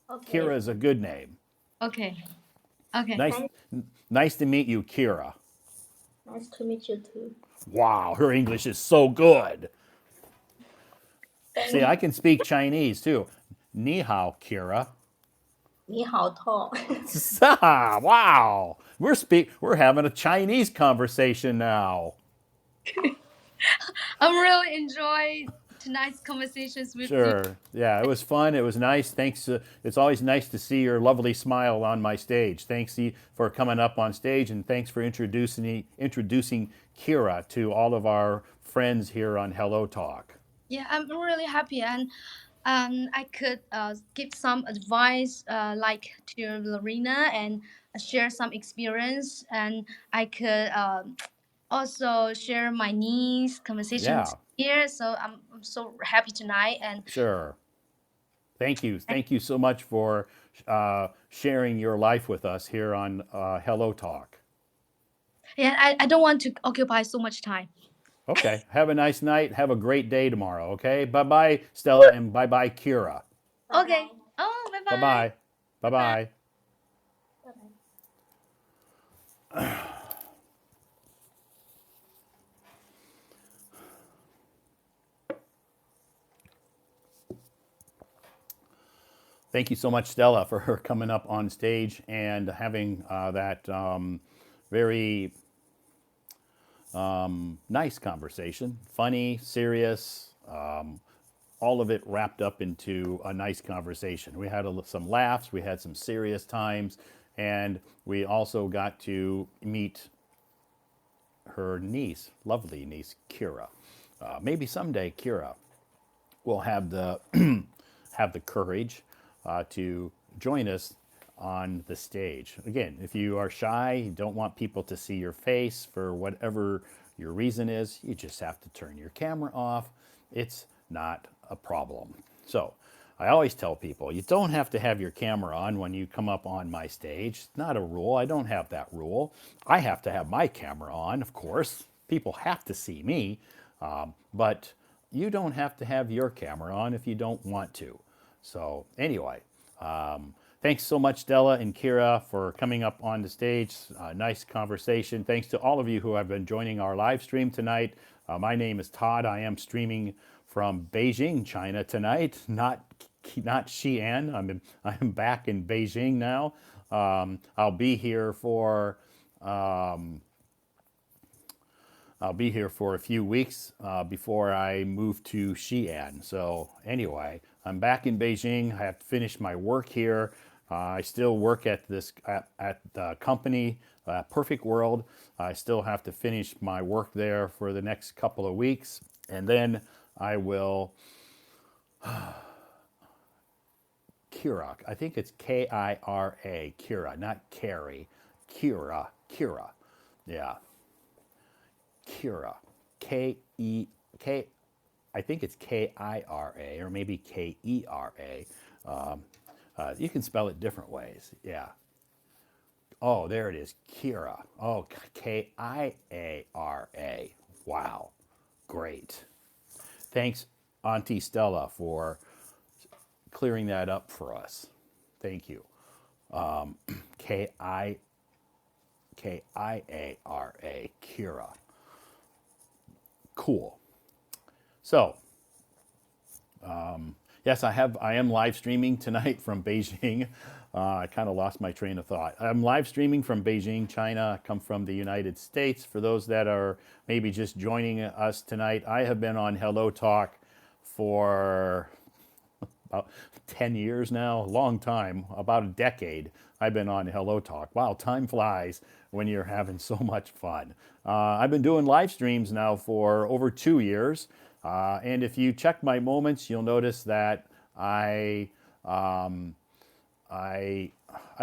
Okay. Kira is a good name. Okay. Okay. Nice nice to meet you, Kira. Nice to meet you too. Wow, her English is so good. See, Thank I can speak Chinese too. Ni hao, Kira. 你好 Todd. Wow. We're having a Chinese conversation now. I'm really enjoying tonight's conversations with you. Sure. Yeah, it was fun. It was nice. Thanks. It's always nice to see your lovely smile on my stage. Thanks for coming up on stage, and thanks for introducing Kira to all of our friends here on Hello Talk. Yeah, I'm really happy, and I could give some advice like to Lorena and share some experience, and I could also share my niece conversations Yeah, here. So I'm so happy tonight, and sure. Thank you. Thank you so much for sharing your life with us here on Hello Talk. yeah, I don't want to occupy so much time. Okay. Have a nice night. Have a great day tomorrow. Okay. Bye bye, Stella, and bye bye, Kira. Okay. Bye Oh, bye Bye bye. bye. Bye Bye. bye. bye. Bye. Thank you so much, Stella, for her coming up on stage and having that very nice conversation. Funny, serious, all of it wrapped up into a nice conversation. We had some laughs, we had some serious times, And we also got to meet her niece, lovely niece, Kira. Maybe someday Kira will have the have the courage to join us on the stage. Again, if you are shy, you don't want people to see your face for whatever your reason is, you just have to turn your camera off. It's not a problem. So I always tell people you don't have to have your camera on when you come up on my stage. It's not a rule. I don't have that rule. I have to have my camera on, of course. People have to see me, but you don't have to have your camera on if you don't want to. So anyway, thanks so much, Della and Kira, for coming up on the stage. Nice conversation. Thanks to all of you who have been joining our live stream tonight. My name is Todd. I am streaming from Beijing, China tonight, not Xi'an. I'm back in Beijing now. I'll be here for a few weeks before I move to Xi'an. So anyway, I'm back in Beijing. I have to finish my work here. I still work at the company, Perfect World. I still have to finish my work there for the next couple of weeks, and then I will. Kira, I think it's Kira, Kira, not Carrie. Kira, yeah. Kira, K. I think it's Kira or maybe Kera. You can spell it different ways. Yeah. Oh, there it is. Kira. Oh, Kiara. Wow. Great. Thanks, Auntie Stella, for clearing that up for us. Thank you. Kiara. Kira. Cool. So, yes, I am live streaming tonight from Beijing. I kind of lost my train of thought. I'm live streaming from Beijing, China. I come from the United States. For those that are maybe just joining us tonight, I have been on Hello Talk for about 10 years now, a long time, about a decade. I've been on Hello Talk. Wow, time flies when you're having so much fun. I've been doing live streams now for over 2 years. And if you check my moments, you'll notice that I, I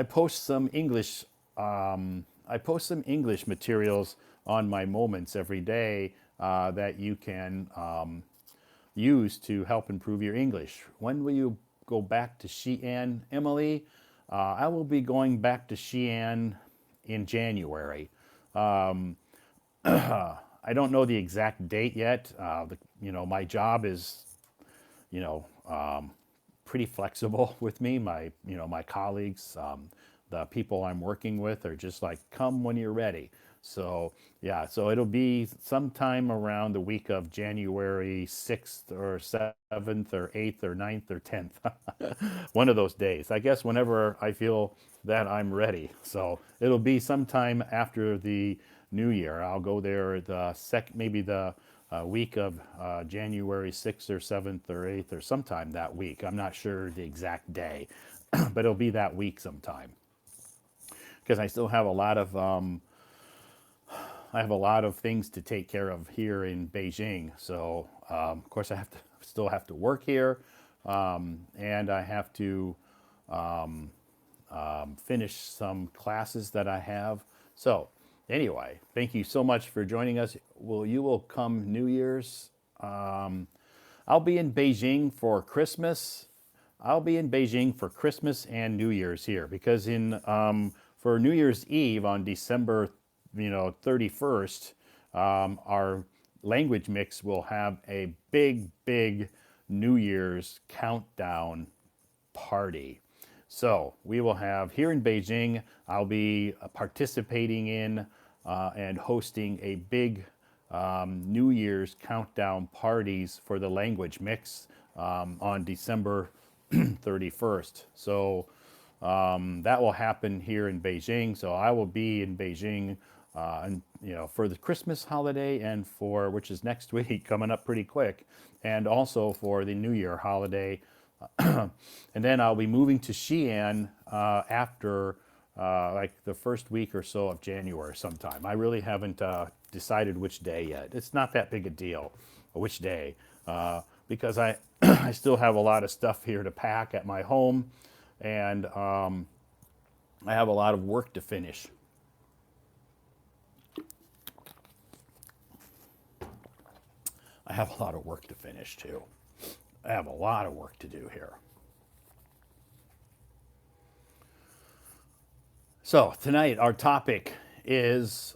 post some English materials on my moments every day that you can use to help improve your English. When will you go back to Xi'an, Emily? I will be going back to Xi'an in January. I don't know the exact date yet. My job is, you know, pretty flexible with me. My colleagues, the people I'm working with are just like, come when you're ready. So yeah, so it'll be sometime around the week of January 6th or 7th or 8th or 9th or 10th. One of those days. I guess whenever I feel that I'm ready. So it'll be sometime after the New Year. I'll go there maybe the week of January 6th or 7th or 8th or sometime that week. I'm not sure the exact day, but it'll be that week sometime. Because I still have a lot of things to take care of here in Beijing. So of course I still have to work here, and I have to finish some classes that I have. So anyway, thank you so much for joining us. You will come New Year's. I'll be in Beijing for Christmas. I'll be in Beijing for Christmas and New Year's here because for New Year's Eve on December 31st, our language mix will have a big New Year's countdown party. So we will have here in Beijing, I'll be participating in and hosting a big New Year's countdown parties for the language mix on December 31st. So that will happen here in Beijing. So I will be in Beijing for the Christmas holiday and which is next week, coming up pretty quick, and also for the New Year holiday. And then I'll be moving to Xi'an after like the first week or so of January sometime. I really haven't decided which day yet. It's not that big a deal, which day, because I I still have a lot of stuff here to pack at my home, and I have a lot of work to finish. I have a lot of work to finish too. I have a lot of work to do here. So tonight is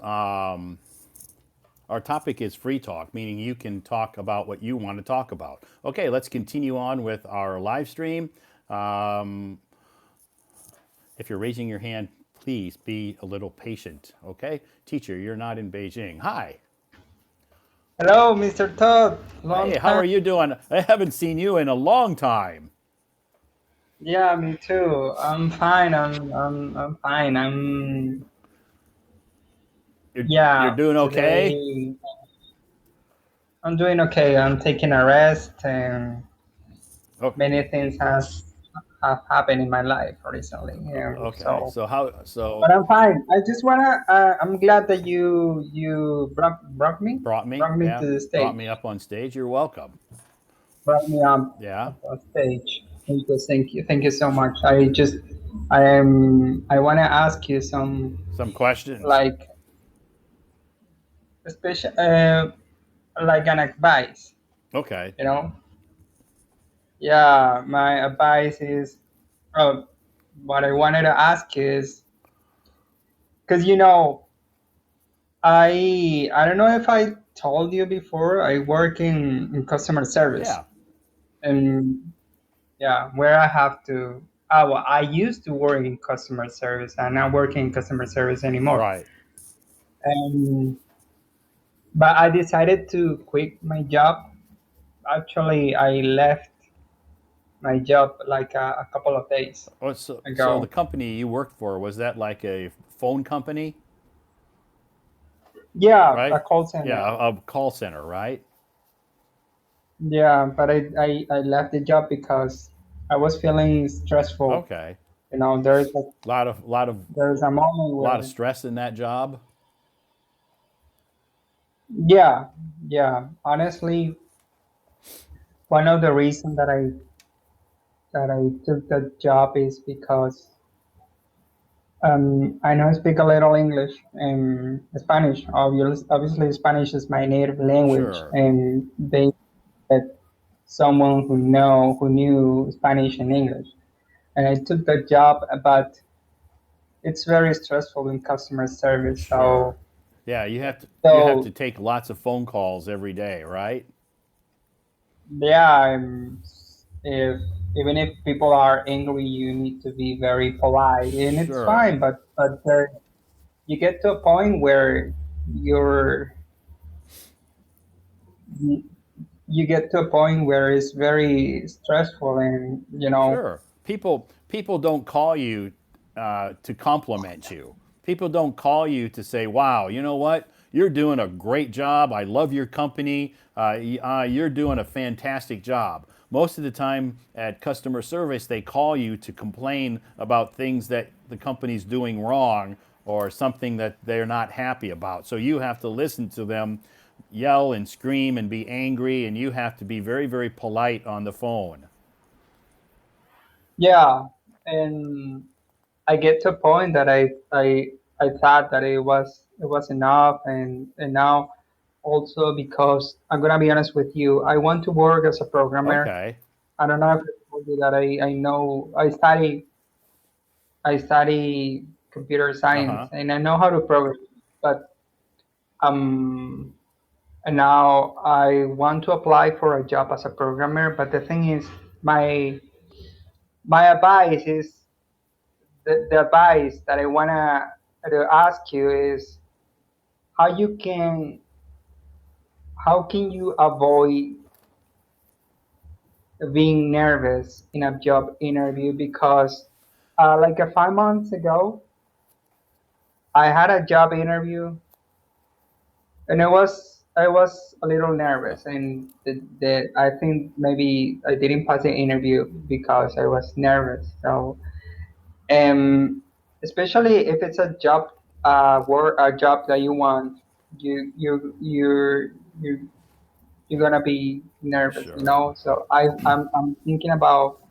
our topic is free talk, meaning you can talk about what you want to talk about. Okay, let's continue on with our live stream. Um, if you're raising your hand, please be a little patient. Okay, teacher, you're not in Beijing. Hi. Hello, Mr. Todd. Long Hey, how time. are you doing? I haven't seen you in a long time. Yeah, me too. I'm fine. I'm fine. You're Yeah, doing okay? today I'm doing okay. I'm taking a rest and Oh, many things have happened in my life recently. okay. So So how? but So I'm fine. I just wanna I'm glad that you brought me? brought me Yeah, to the brought stage. me up on stage. You're welcome. Brought me Yeah. up on stage. Thank you so much. I wanna ask you some Some questions. like especially like an advice, Okay. you know. Yeah, my advice is uh, what I wanted to ask is because I don't know if I told you before, I work in customer service, Yeah. and yeah, where I have to well, I used to work in customer service. I'm not working in customer service anymore. Right. And but I decided to quit my job. Actually, I left my job like a couple of days Oh, so the ago. company you worked for, was that like a phone company, Yeah, a right? call Yeah, center. a call center, right? Yeah, but I left the job because I was feeling stressful. Okay. There's a moment Lot of where stress in that job. yeah, yeah. Honestly, one of the reasons that I took that job is because I know I speak a little English and Spanish. Obviously, Spanish is my native language, Sure. and they had someone who knew Spanish and English. And I took that job, but it's very stressful in customer service. Sure. Yeah, you have to So take lots of phone calls every day, right? yeah, if even if people are angry, you need to be very polite, and it's Sure. fine. But there, you get to a point where you're you, you get to a point where it's very stressful, and Sure. People don't call you to compliment you. People don't call you to say, "Wow, you know what? You're doing a great job. I love your company. You're doing a fantastic job." Most of the time at customer service, they call you to complain about things that the company's doing wrong or something that they're not happy about. So you have to listen to them yell and scream and be angry, and you have to be very, very polite on the phone. yeah, and I get to a point that I thought that it was enough, and now also because I'm gonna be honest with you, I want to work as a programmer. Okay. I don't know if I told you that I know I study computer Uh science huh. and I know how to program, but um and now I want to apply for a job as a programmer. But the thing is, my my advice is the advice that I wanna to ask you is how you can how can you avoid being nervous in a job interview because like 5 months ago I had a job interview and I was a little nervous and I think maybe I didn't pass the interview because I was nervous. So um especially if it's a job, work a job that you want, you you're gonna be nervous, you Sure. know. So I'm thinking about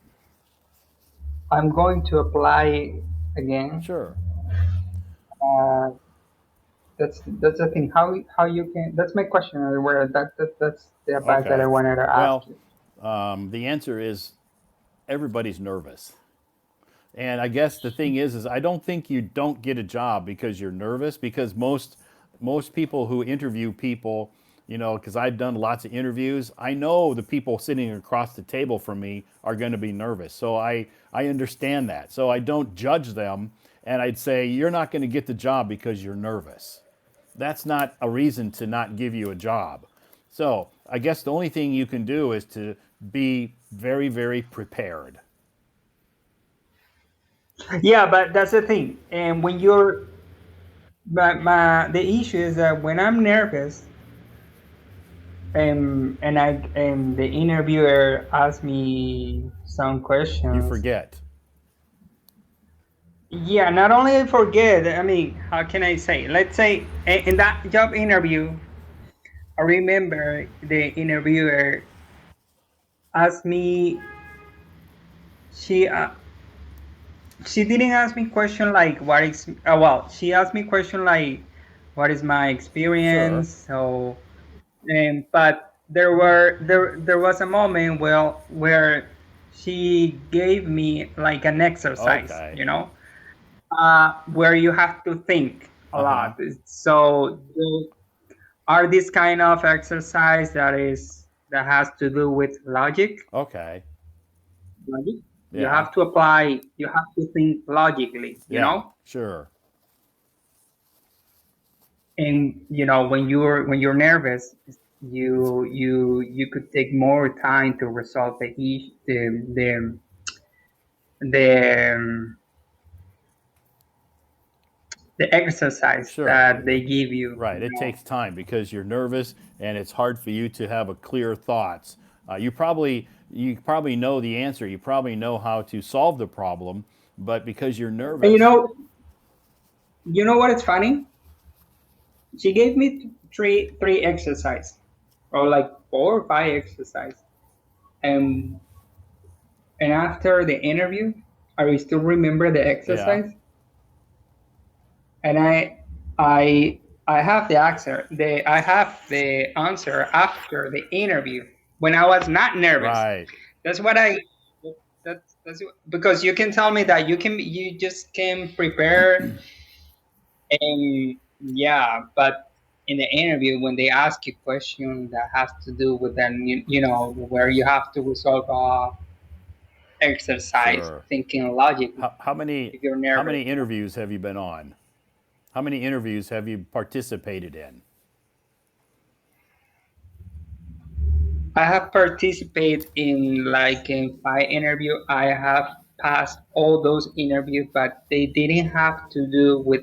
I'm going to apply again. Sure. Uh, that's the thing. How you can? That's my question. Where that's the advice that I Okay. wanted to ask Well, you. the answer is everybody's nervous. And I guess the thing is I don't think you don't get a job because you're nervous. Because most people who interview people, because I've done lots of interviews, I know the people sitting across the table from me are going to be nervous. So I understand that. So I don't judge them, and I'd say you're not going to get the job because you're nervous. That's not a reason to not give you a job. So I guess the only thing you can do is to be very, very prepared. Yeah, but that's the thing. And when you're, the issue is that when I'm nervous, and the interviewer asks me some You questions. forget. Yeah, not only I forget. I mean, how can I say? Let's say in that job interview, I remember the interviewer asked me. She she didn't ask me question like what is well. She asked me question like what is my Sure. experience. So but there was a moment where she gave me like an exercise, Okay. where you have to think a Uh huh. lot. So there are this kind of exercise that has to do with logic. Okay. Logic. You Yeah. have to apply. You have to think logically. Yeah. Sure. And when you're nervous, you could take more time to resolve the the exercise Sure. that they give you. Right. It takes time because you're nervous and it's hard for you to have a clear thoughts. You probably know the answer. You probably know how to solve the problem, but because you're And nervous. you know what is funny? She gave me three exercise, or like 4 or 5 exercise, and and after the interview, I still remember the Yeah. exercise, and I I have the answer after the interview when I was not nervous. Right. That's what I because you can tell me that you just can prepare, and yeah, but in the interview when they ask you question that has to do with then where you have to resolve exercise Sure. thinking logically How many if you're how nervous. many interviews have you been on? How many interviews have you participated in? I have participated in like in 5 interview. I have passed all those interviews, but they didn't have to do with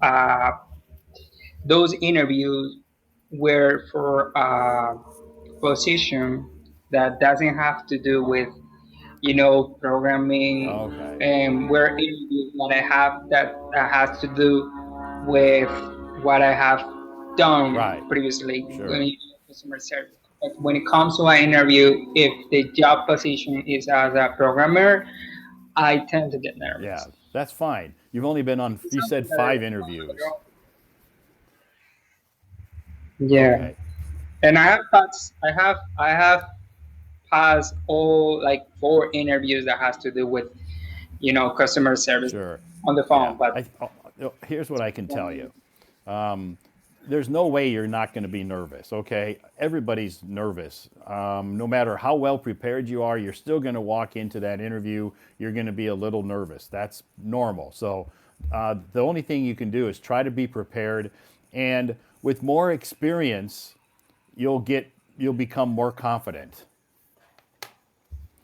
uh, those interviews were for position that doesn't have to do with programming, Okay. and where interviews that I have that has to do with what I have done Right. previously when Sure. you customer service. But when it comes to an interview, if the job position is as a programmer, I tend to get Yeah. nervous. That's fine. You've only been on, It's you said something that I 5 interviews. yeah, Okay. and I have passed all like 4 interviews that has to do with customer service Sure. on the Yeah. phone, but Here's what I can tell you. There's no way you're not going to be nervous, okay? Everybody's nervous. No matter how well prepared you are, you're still going to walk into that interview. You're going to be a little nervous. That's normal. So the only thing you can do is try to be prepared. And with more experience, you'll become more confident.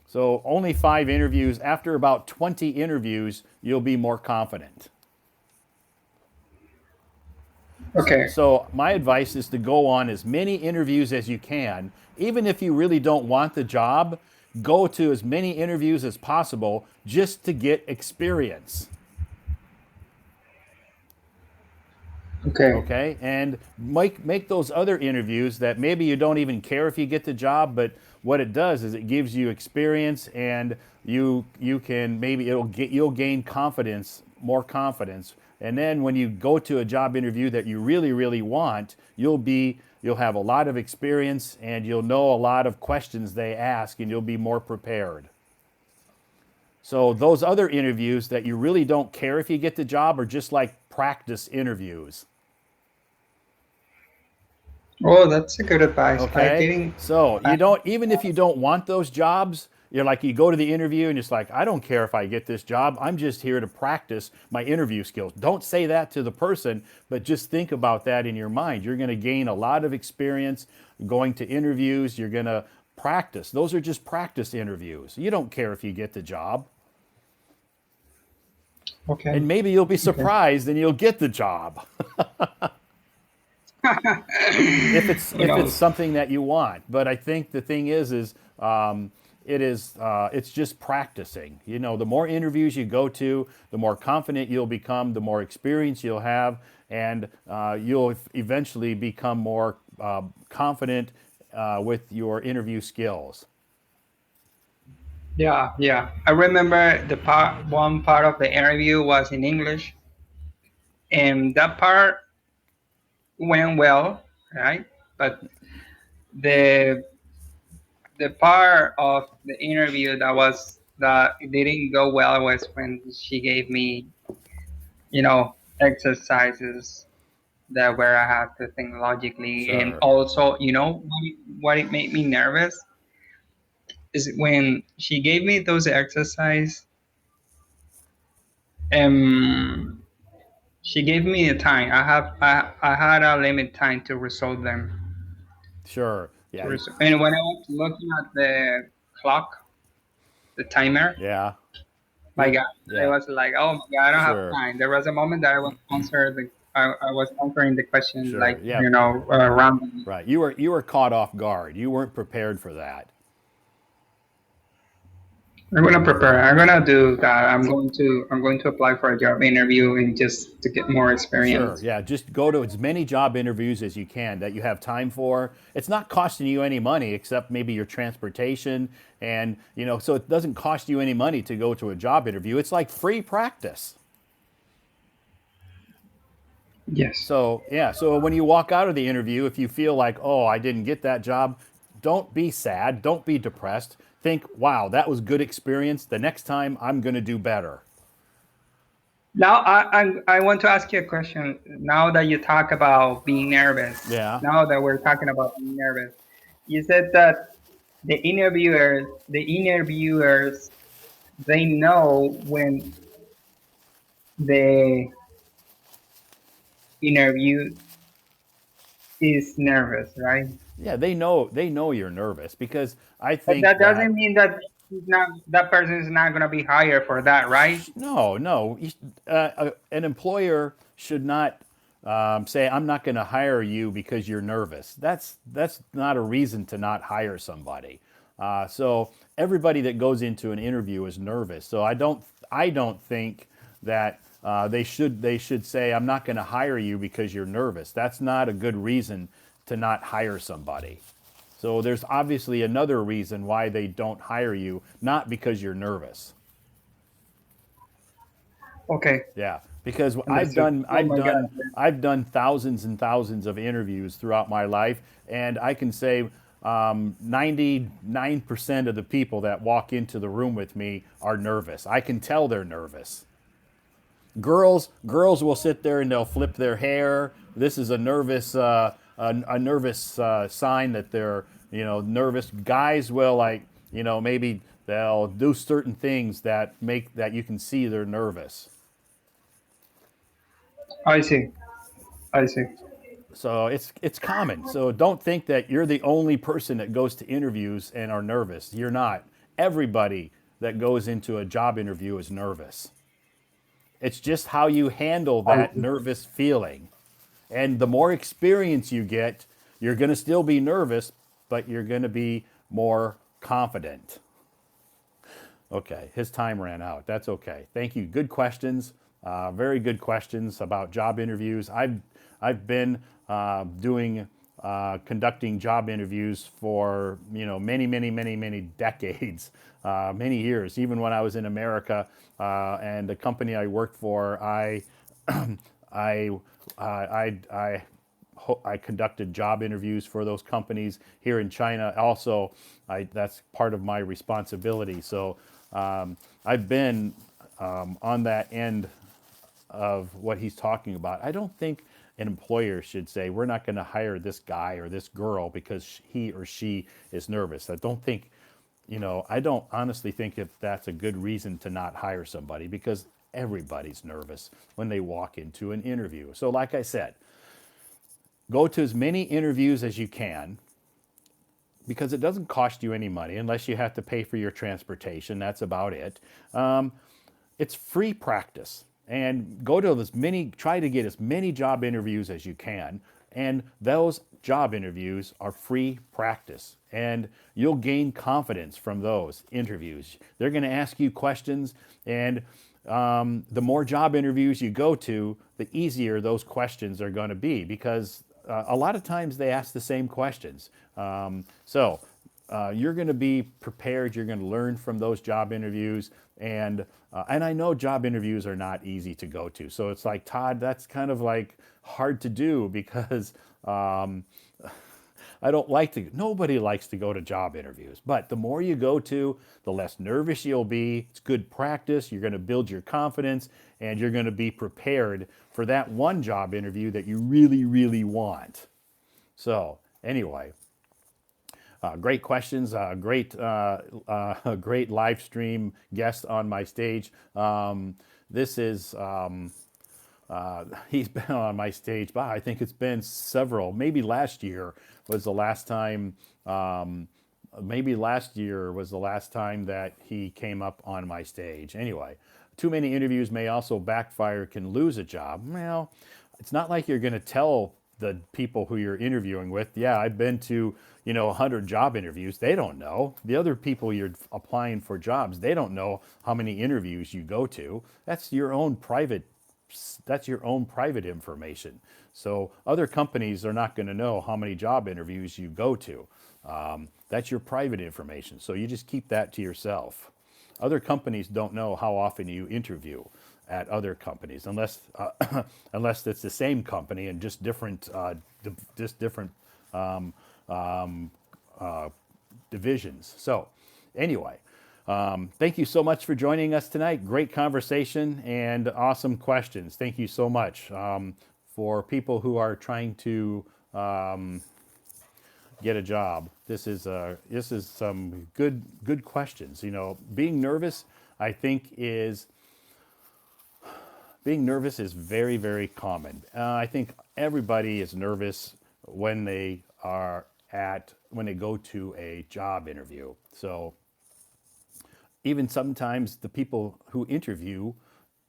So only 5 interviews. After about 20 interviews, you'll be more confident. okay. So my advice is to go on as many interviews as you can. Even if you really don't want the job, go to as many interviews as possible just to get experience. Okay. Okay, and make those other interviews that maybe you don't even care if you get the job, but what it does is it gives you experience, and you can maybe you'll gain confidence, more confidence, and then when you go to a job interview that you really want, you'll have a lot of experience, and you'll know a lot of questions they ask, and you'll be more prepared. So those other interviews that you really don't care if you get the job are just like practice interviews. Oh, that's a good advice. I Okay, didn't. so I, you don't, even if you don't want those jobs, you're like, you go to the interview and it's like, I don't care if I get this job, I'm just here to practice my interview skills. Don't say that to the person, but just think about that in your mind. You're going to gain a lot of experience going to interviews. You're going to practice. Those are just practice interviews. You don't care if you get the job, okay. and maybe you'll be Okay. surprised and you'll get the job Who if it's knows? something that you want. But I think the thing is it's just practicing. You know, the more interviews you go to, the more confident you'll become, the more experience you'll have, and you'll eventually become more confident with your interview skills. Yeah, yeah. I remember one part of the interview was in English, and that part went well, right? But the the part of the interview that it didn't go well was when she gave me, exercises that where I have to think logically, and Sure, also, what it made me nervous is when she gave me those exercise. Um, she gave me a time. I had a limit time to resolve them. sure, yeah, And when I was looking at the clock, the timer, yeah, my you, God, I yeah, was like, oh my God, I don't have sure, time. There was a moment that I was answering the question sure, like, yeah, randomly. right. You were caught off guard. You weren't prepared for that. I'm gonna prepare. I'm gonna do that. I'm going to apply for a job interview and just to get more Sure, experience. yeah, just go to as many job interviews as you can that you have time for. It's not costing you any money except maybe your transportation, and so it doesn't cost you any money to go to a job interview. It's like free practice. Yes. So, yeah, so when you walk out of the interview, if you feel like, "Oh, I didn't get that job," don't be sad, don't be depressed. Think, "Wow, that was good experience. The next time I'm going to do better." Now I want to ask you a question. Now that you talk about being nervous, Yeah. now that we're talking about being nervous, you said that the interviewers, they know when the interview is nervous, right? Yeah, they know you're nervous because I But think that that doesn't mean that that person is not gonna be hired for that, right? no, no. An employer should not say, "I'm not going to hire you because you're nervous." That's not a reason to not hire somebody. So everybody that goes into an interview is nervous. So I don't think that they should say, "I'm not going to hire you because you're nervous." That's not a good reason to not hire somebody. So there's obviously another reason why they don't hire you, not because you're nervous. Okay, Yeah, because I've understood. done Oh I've my God. done I've done thousands and thousands of interviews throughout my life, and I can say 99% of the people that walk into the room with me are nervous. I can tell they're nervous. Girls will sit there and they'll flip their hair. This is a nervous sign that they're nervous. Guys will, like, maybe they'll do certain things that make that you can see they're nervous. I see. I see. So it's common. So don't think that you're the only person that goes to interviews and are nervous. You're not. Everybody that goes into a job interview is nervous. It's just how you handle I that see. nervous feeling. And the more experience you get, you're going to still be nervous, but you're going to be more confident. Okay, his time ran out. That's okay. Thank you. Good questions. Very good questions about job interviews. I've been doing conducting job interviews for many decades, many years. Even when I was in America and the company I worked for, I I I I conducted job interviews for those companies here in China. Also, that's part of my responsibility. So I've been on that end of what he's talking about. I don't think an employer should say, we're not going to hire this guy or this girl because he or she is nervous. I don't honestly think if that's a good reason to not hire somebody, because everybody's nervous when they walk into an interview. So, like I said, go to as many interviews as you can, because it doesn't cost you any money unless you have to pay for your transportation. That's about it. It's free practice, and go to try to get as many job interviews as you can. And those job interviews are free practice, and you'll gain confidence from those interviews. They're going to ask you questions, and the more job interviews you go to, the easier those questions are going to be, because a lot of times they ask the same questions. So you're going to be prepared. You're going to learn from those job interviews, and I know job interviews are not easy to go to. So it's like, Todd, that's kind of like hard to do because I don't like to. Nobody likes to go to job interviews, but the more you go to, the less nervous you'll be. It's good practice. You're going to build your confidence, and you're going to be prepared for that one job interview that you really, really want. So anyway. Great questions, great live stream guest on my stage. This is, he's been on my stage, but I think it's been several, maybe last year was the last time, that he came up on my stage. Anyway, too many interviews may also backfire, can lose a job. Well, it's not like you're going to tell the people who you're interviewing with, yeah, I've been to 100 job interviews. They don't know. The other people you're applying for jobs, they don't know how many interviews you go to. That's your own private information. So other companies are not going to know how many job interviews you go to. That's your private information. So you just keep that to yourself. Other companies don't know how often you interview at other companies, unless unless it's the same company and just different divisions. So anyway, thank you so much for joining us tonight. Great conversation and awesome questions. Thank you so much. For people who are trying to get a job, this is some good questions. Being nervous, I think being nervous is very, very common. I think everybody is nervous when they go to a job interview. So even sometimes the people who interview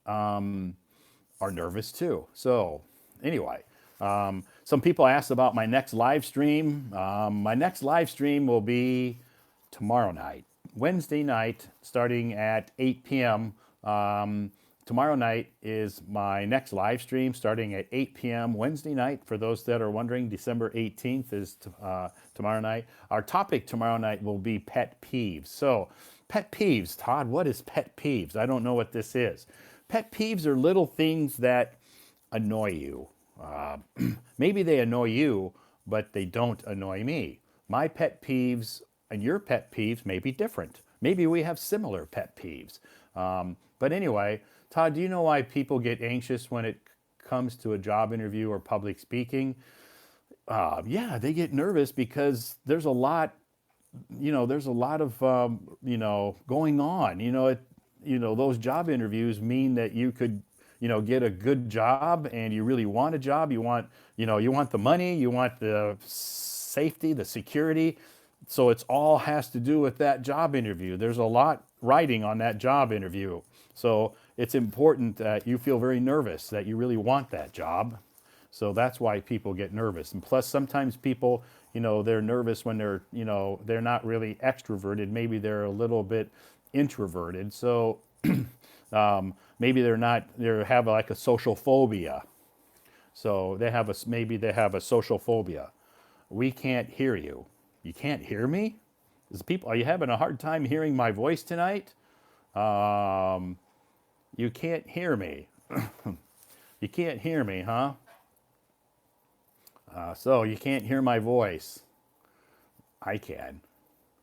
are nervous too. So anyway, some people asked about my next live stream. My next live stream will be tomorrow night, Wednesday night, starting at 8 p.m. Tomorrow night is my next live stream starting at 8 p.m. Wednesday night. For those that are wondering, December 18th is tomorrow night. Our topic tomorrow night will be pet peeves. So, pet peeves, Todd, what is pet peeves? I don't know what this is. Pet peeves are little things that annoy you. Maybe they annoy you, but they don't annoy me. My pet peeves and your pet peeves may be different. Maybe we have similar pet peeves. But anyway, Todd, do you know why people get anxious when it comes to a job interview or public speaking? Yeah, they get nervous because there's a lot of going on. Those job interviews mean that you could get a good job, and you really want a job. You want the money, you want the safety, the security. So it's all has to do with that job interview. There's a lot riding on that job interview. So it's important that you feel very nervous, that you really want that job. So that's why people get nervous. And plus, sometimes people, they're nervous when they're not really extroverted. Maybe they're a little bit introverted. So maybe they have like a social phobia. So maybe they have a social phobia. We can't hear you. You can't hear me? Are you having a hard time hearing my voice tonight? Um, you can't hear me. You can't hear me, huh? So you can't hear my voice. I can.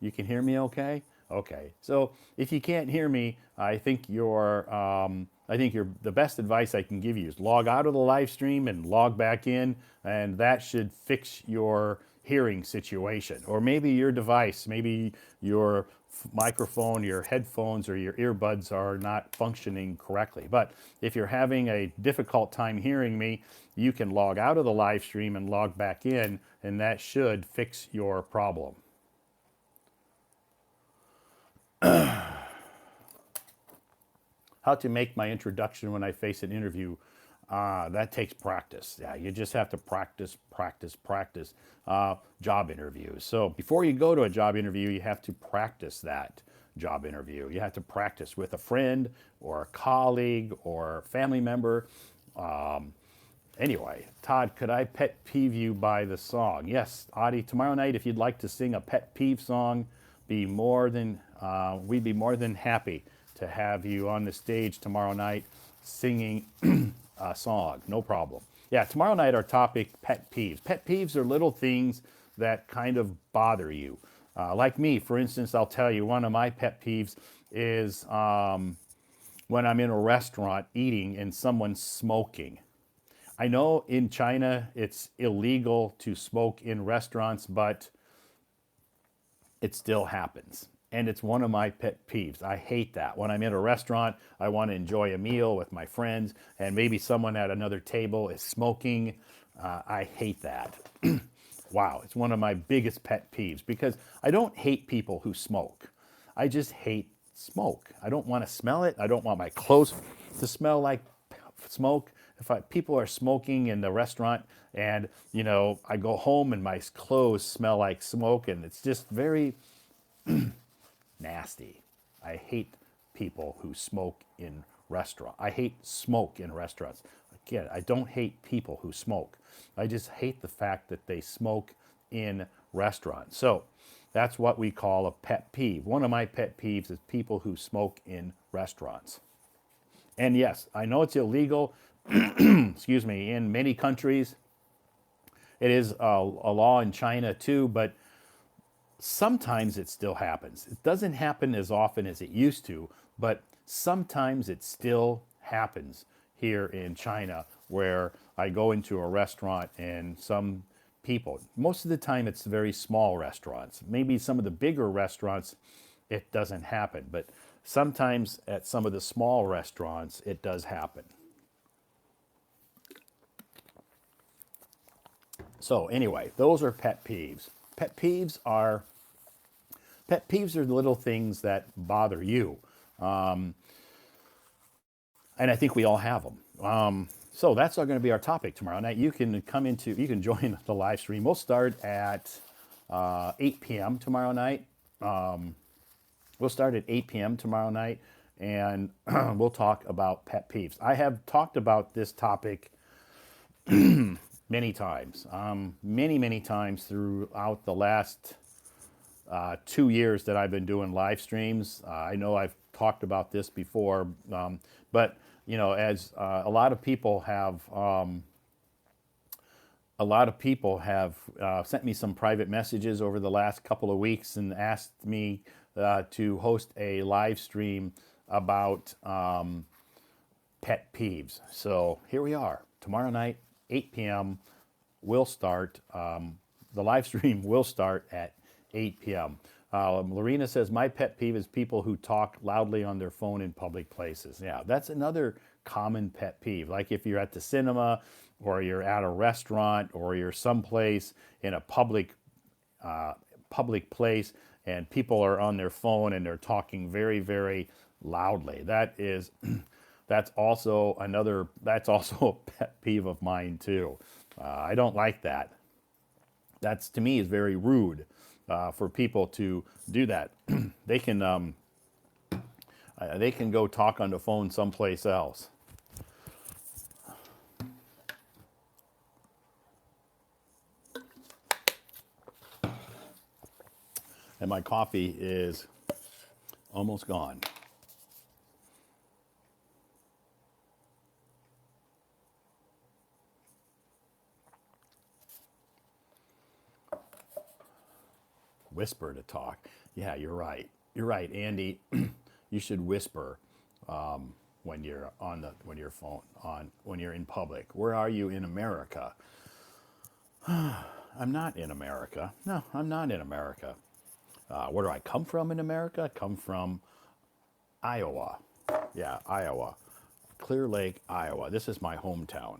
You can hear me okay? Okay. So if you can't hear me, I think the best advice I can give you is log out of the live stream and log back in, and that should fix your hearing situation. Or maybe your device, maybe your microphone, your headphones, or your earbuds are not functioning correctly. But if you're having a difficult time hearing me, you can log out of the live stream and log back in, and that should fix your problem. How to make my introduction when I face an interview. That takes practice. Yeah, you just have to practice, practice, practice job interviews. So before you go to a job interview, you have to practice that job interview. You have to practice with a friend or a colleague or a family member. Anyway, Todd, could I pet peeve you by the song? Yes, Audie, tomorrow night, if you'd like to sing a pet peeve song, we'd be more than happy to have you on the stage tomorrow night singing a song. No problem. Yeah, tomorrow night, our topic, pet peeves. Pet peeves are little things that kind of bother you. Like me, for instance, I'll tell you, one of my pet peeves is when I'm in a restaurant eating and someone's smoking. I know in China it's illegal to smoke in restaurants, but it still happens. And it's one of my pet peeves. I hate that. When I'm in a restaurant, I want to enjoy a meal with my friends, and maybe someone at another table is smoking. I hate that. Wow, it's one of my biggest pet peeves because I don't hate people who smoke. I just hate smoke. I don't want to smell it. I don't want my clothes to smell like smoke. People are smoking in the restaurant and, I go home and my clothes smell like smoke and it's just very nasty. I hate people who smoke in restaurants. I hate smoke in restaurants. Again, I don't hate people who smoke. I just hate the fact that they smoke in restaurants. So that's what we call a pet peeve. One of my pet peeves is people who smoke in restaurants. And yes, I know it's illegal, excuse me, in many countries. It is a law in China too, but sometimes it still happens. It doesn't happen as often as it used to, but sometimes it still happens here in China where I go into a restaurant and some people, most of the time it's very small restaurants. Maybe some of the bigger restaurants, it doesn't happen, but sometimes at some of the small restaurants, it does happen. So anyway, those are pet peeves. Pet peeves are little things that bother you. And I think we all have them. So that's going to be our topic tomorrow night. You can join the live stream. We'll start at 8 p.m. tomorrow night. We'll start at 8 p.m. tomorrow night, and we'll talk about pet peeves. I have talked about this topic many times, many times throughout the last 2 years that I've been doing live streams. I know I've talked about this before, but as a lot of people have sent me some private messages over the last couple of weeks and asked me to host a live stream about pet peeves. So here we are. Tomorrow night, 8 p.m. We'll start. The live stream will start at 8 p.m. Lorena says, my pet peeve is people who talk loudly on their phone in public places. Yeah, that's another common pet peeve. Like if you're at the cinema or you're at a restaurant or you're someplace in a public place and people are on their phone and they're talking very, very loudly. That's also a pet peeve of mine too. I don't like that. That's, to me, is very rude for people to do that. They can, They can go talk on the phone someplace else. And my coffee is almost gone. Whisper to talk. Yeah, you're right. You're right, Andy. You should whisper when you're on when your phone on when you're in public. Where are you in America? I'm not in America. No, I'm not in America. Where do I come from in America? I come from Iowa. Yeah, Iowa. Clear Lake, Iowa. This is my hometown.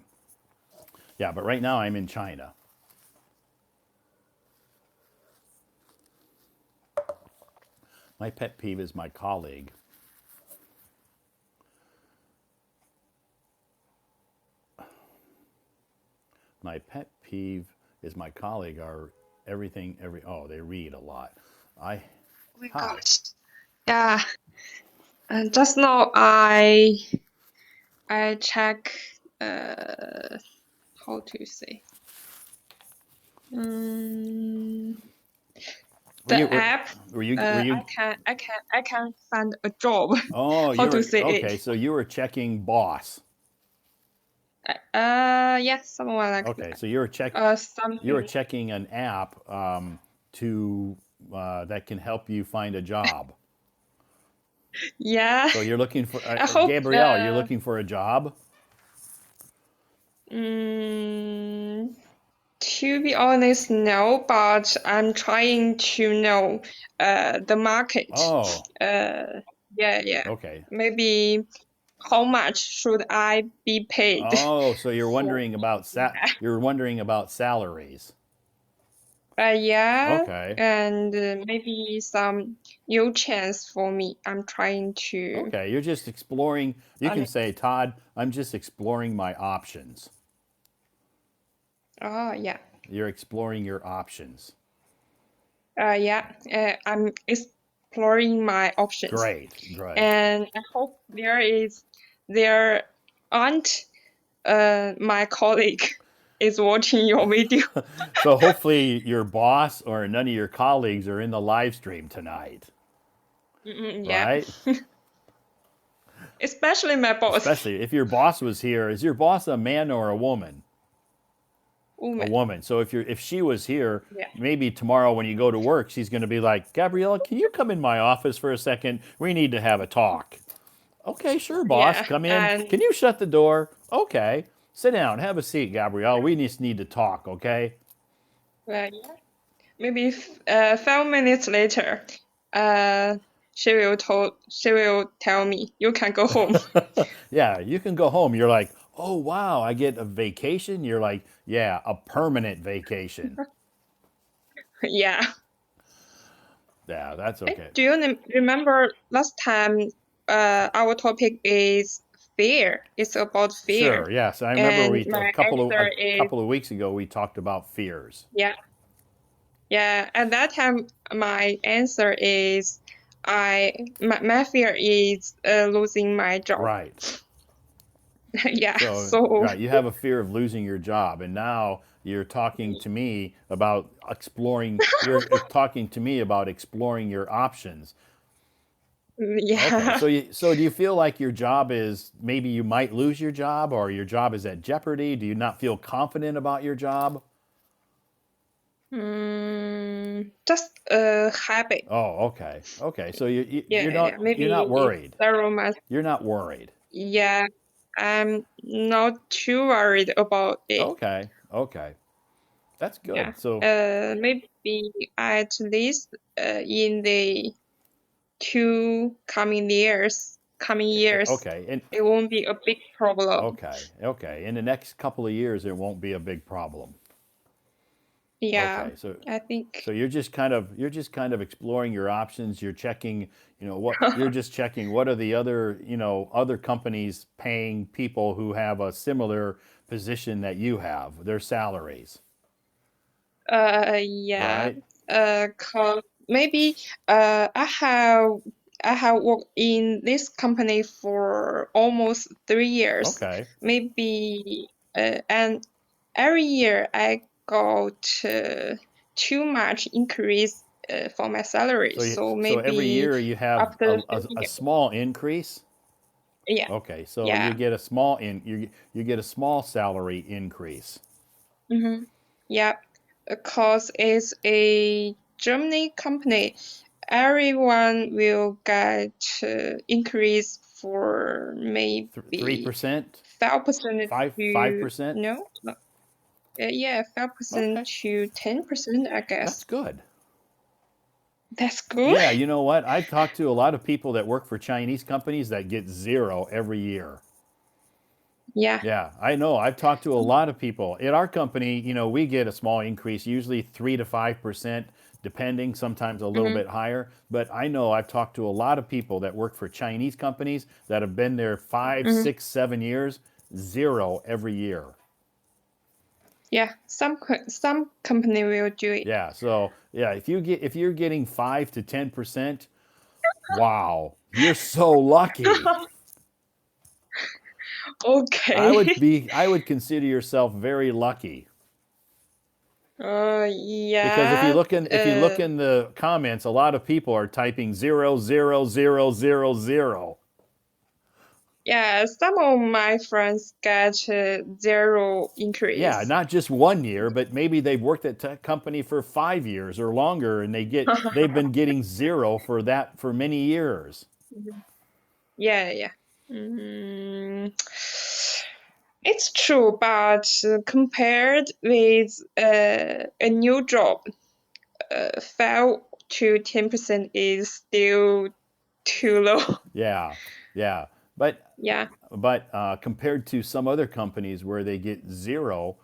Yeah, but right now I'm in China. My pet peeve is my colleague. My pet peeve is my colleague are oh, they read a lot. I Oh my Hi. gosh. Yeah. And just now I check how to say Were you the app. were you I can find a job. Oh, How to you're say okay, it? so you were checking boss. Yeah, someone like Okay, that. so you're Something. checking an app to that can help you find a job. Yeah. So you're looking for I hope. Gabrielle, you're looking for a job? Mm, to be honest, no. But I'm trying to know the market. Oh, Yeah. okay. Maybe how much should I be paid Oh, so for? Yeah. you're wondering about salaries. Yeah, Okay. and maybe some new chance for me. I'm trying to. Okay, you're just exploring. You can un- say, Todd, I'm just exploring my options. Oh yeah, You're exploring your options. yeah. I'm exploring my options, Great, great. and I hope there aren't my colleague is watching your video. So hopefully your boss or none of your colleagues are in the live stream tonight, Yeah, right? especially my boss, Especially if your boss was here. Is your boss a man or a woman? A woman. woman. So if she was here, Yeah, maybe tomorrow when you go to work, she's going to be like, Gabriella, can you come in my office for a second? We need to have a talk. Okay, sure, boss. yeah, Come in. and Can you shut the door? Okay. Sit down. Have a seat, Gabrielle. We just need to talk, okay? yeah. Maybe 5 minutes later, she will tell me you can go home. Yeah, you can go home. You're like, oh, wow, I get a vacation. You're like, yeah, a permanent vacation. Yeah. Yeah, that's okay. Do you remember last time? Our topic is fear. It's about fear, Sure. Yes, I remember and we my answer a is couple of weeks ago we talked about fears. yeah, yeah. At that time, my answer is my fear is losing my job. Right. Yeah. So, So right, you have a fear of losing your job, and now you're talking to me about exploring. You're talking to me about exploring your options. Okay, yeah. so do you feel like your job is maybe you might lose your job, or your job is at jeopardy? Do you not feel confident about your job? Just a habit. Oh, okay, okay. So Yeah. you're not Maybe worried. several months. You're not worried. Yeah, I'm not too worried about it. Okay, okay, that's Yeah. good. So Maybe at least in the two coming years, okay, and it won't be a big problem. okay. In the next couple of years, it won't be a big problem. Yeah, Okay, so I think. you're just kind of exploring your options. You're checking, what you're just checking what are the other, other companies paying people who have a similar position that you have, their salaries, Yeah. right? 'Cause maybe I have I have worked in this company for almost 3 years, Okay. maybe, and every year I got too much increase for my salary. So So every maybe year you have after a 3 years, small increase. yeah, Okay, so you yeah, get a small you get a small salary increase. mm-hmm. Yeah, because it's a Germany company, everyone will get increase for Three maybe percent, 5% five to percent. no, yeah, 5% Okay, to 10%, I that's guess. good. That's good. Yeah, you know what? I've talked to a lot of people that work for Chinese companies that get zero every year. Yeah. Yeah, I know. I've talked to a lot of people. At our company, we get a small increase, usually 3 to 5%, depending, sometimes a little Mm-hmm. bit higher. But I know I've talked to a lot of people that work for Chinese companies that have been there five, Mm-hmm. 6, 7 years, zero every year. Yeah. Some company will do it. Yeah, so yeah, if you're getting 5 to 10%, wow, you're so lucky. Okay. I would consider yourself very lucky. Because Yeah. if you look in the comments, a lot of people are typing 0 0 0 0 0. Yeah, some of my friends get zero Yeah, increase. not just 1 year, but maybe they've worked at tech company for 5 years or longer, and they've been getting zero for many years. Yeah, yeah. Mm, it's true, but compared with a new job, 5 to 10% is still too low. Yeah, yeah, but Yeah. compared to some other companies where they get zero,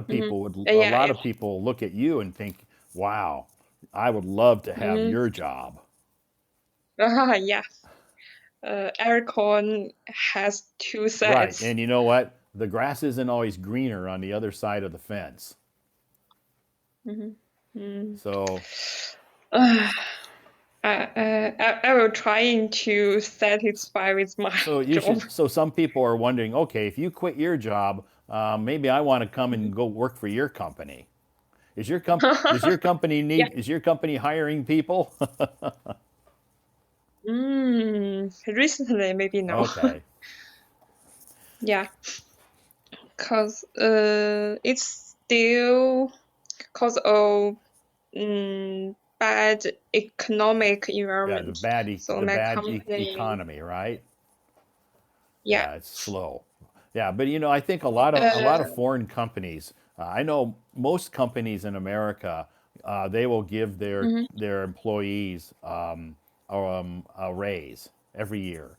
Mm-hmm. a Yeah. lot of people look at you and think, "Wow, I would love to have Mm-hmm. your job." Yeah. Aircon has two Right. sides. And you know what? The grass isn't always greener on the other side of the fence. Mm-hmm. Mm. So, I will trying to satisfy with my job. so some people are wondering, okay, if you quit your job, maybe I want to come and go work for your company. Yeah. Is your company hiring people? Recently, maybe no. Okay. Yeah, cause it's still cause of bad economic Yeah, environment. So the my bad company, economy, right? yeah, Yeah, it's slow. Yeah, but I think a lot of uh, foreign companies. I know most companies in America, they will give mhm. their employees a raise every year.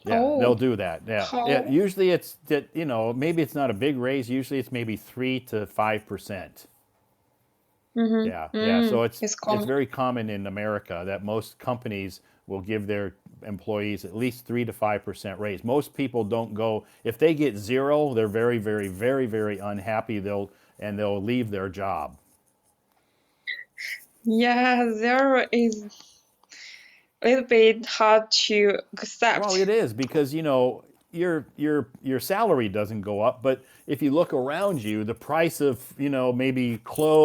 Yeah, they'll Oh, do that. Yeah, how? usually it's that maybe it's not a big raise. Usually it's maybe 3 to 5%. Yeah, yeah. So It's it's common. very common in America that most companies will give their employees at least 3 to 5% raise. Most people don't go if they get zero, they're very, very, very, very unhappy. They'll leave their job. Yeah, there is a little bit hard to Well, accept. it is because your salary doesn't go up, but if you look around you, the price of maybe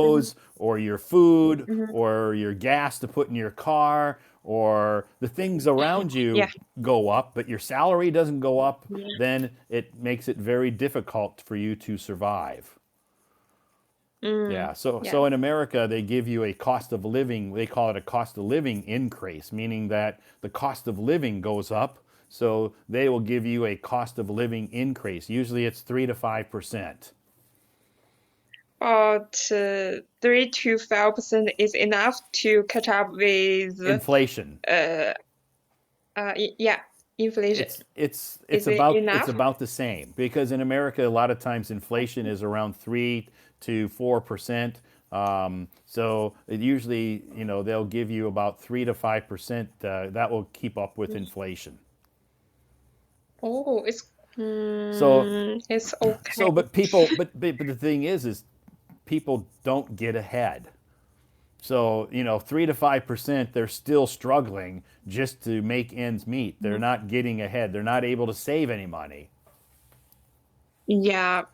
Mhm, clothes or your food mhm. or your gas to put in your car or the things around Yeah. you go up, but your salary doesn't go up, Yeah. then it makes it very difficult for you to survive. Yeah, Yeah. so in America they give you a cost of living, they call it a cost of living increase, meaning that the cost of living goes up, so they will give you a cost of living increase. Usually it's 3 to 5%. But 3 to 5% is enough to catch up with Inflation. uh yeah, inflation. Is it It's enough? about the same because in America a lot of times inflation is around 3 to 4%. So it usually they'll give you about 3 to 5%. That will keep up with inflation. Oh, So it's okay. but the thing is people don't get ahead. So, 3 to 5%, they're still struggling just to make ends meet. They're not getting ahead. They're not able to save any money. Yeah.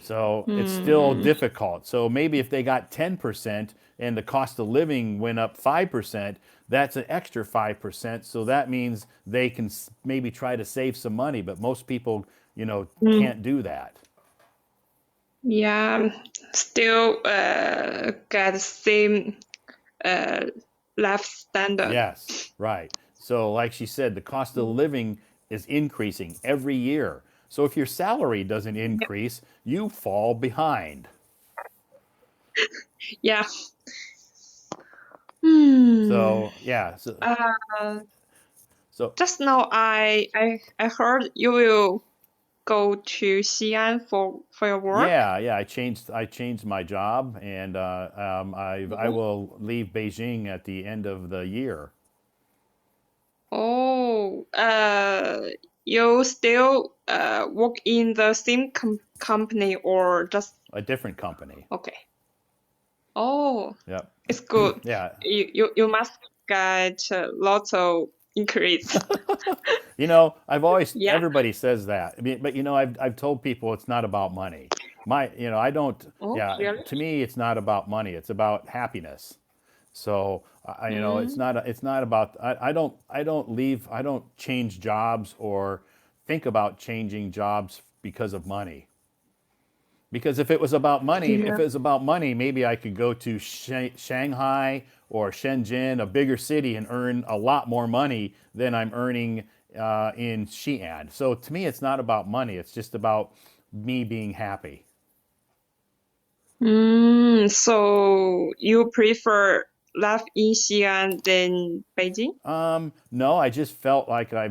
So it's still difficult. So maybe if they got 10% and the cost of living went up 5%, that's an extra 5%. So that means they can maybe try to save some money, but most people, can't do that. Yeah. Still get the same life standard. Yes, right. So, like she said, the cost of living is increasing every year. So, if your salary doesn't increase, you fall behind. Yeah. So, yeah. Uh, So just now I heard you will go to Xi'an for your work. yeah. I changed my job, and I will leave Beijing at the end of the year. Oh, you still work in the same company or just A different company. okay? Oh, Yep. it's good. Yeah. You must get lots of increase. I've always Yeah. everybody says that. I mean, but I've told people it's not about money. I don't. Oh, Yeah, really? to me, it's not about money. It's about happiness. So it's not. It's not about. I don't leave. I don't change jobs or think about changing jobs because of money. Because if it was about money, Yeah. if it was about money, maybe I could go to Shanghai or Shenzhen, a bigger city, and earn a lot more money than I'm earning in Xi'an. So to me, it's not about money. It's just about me being happy. So you prefer life in Xi'an than Beijing? No, I just felt like I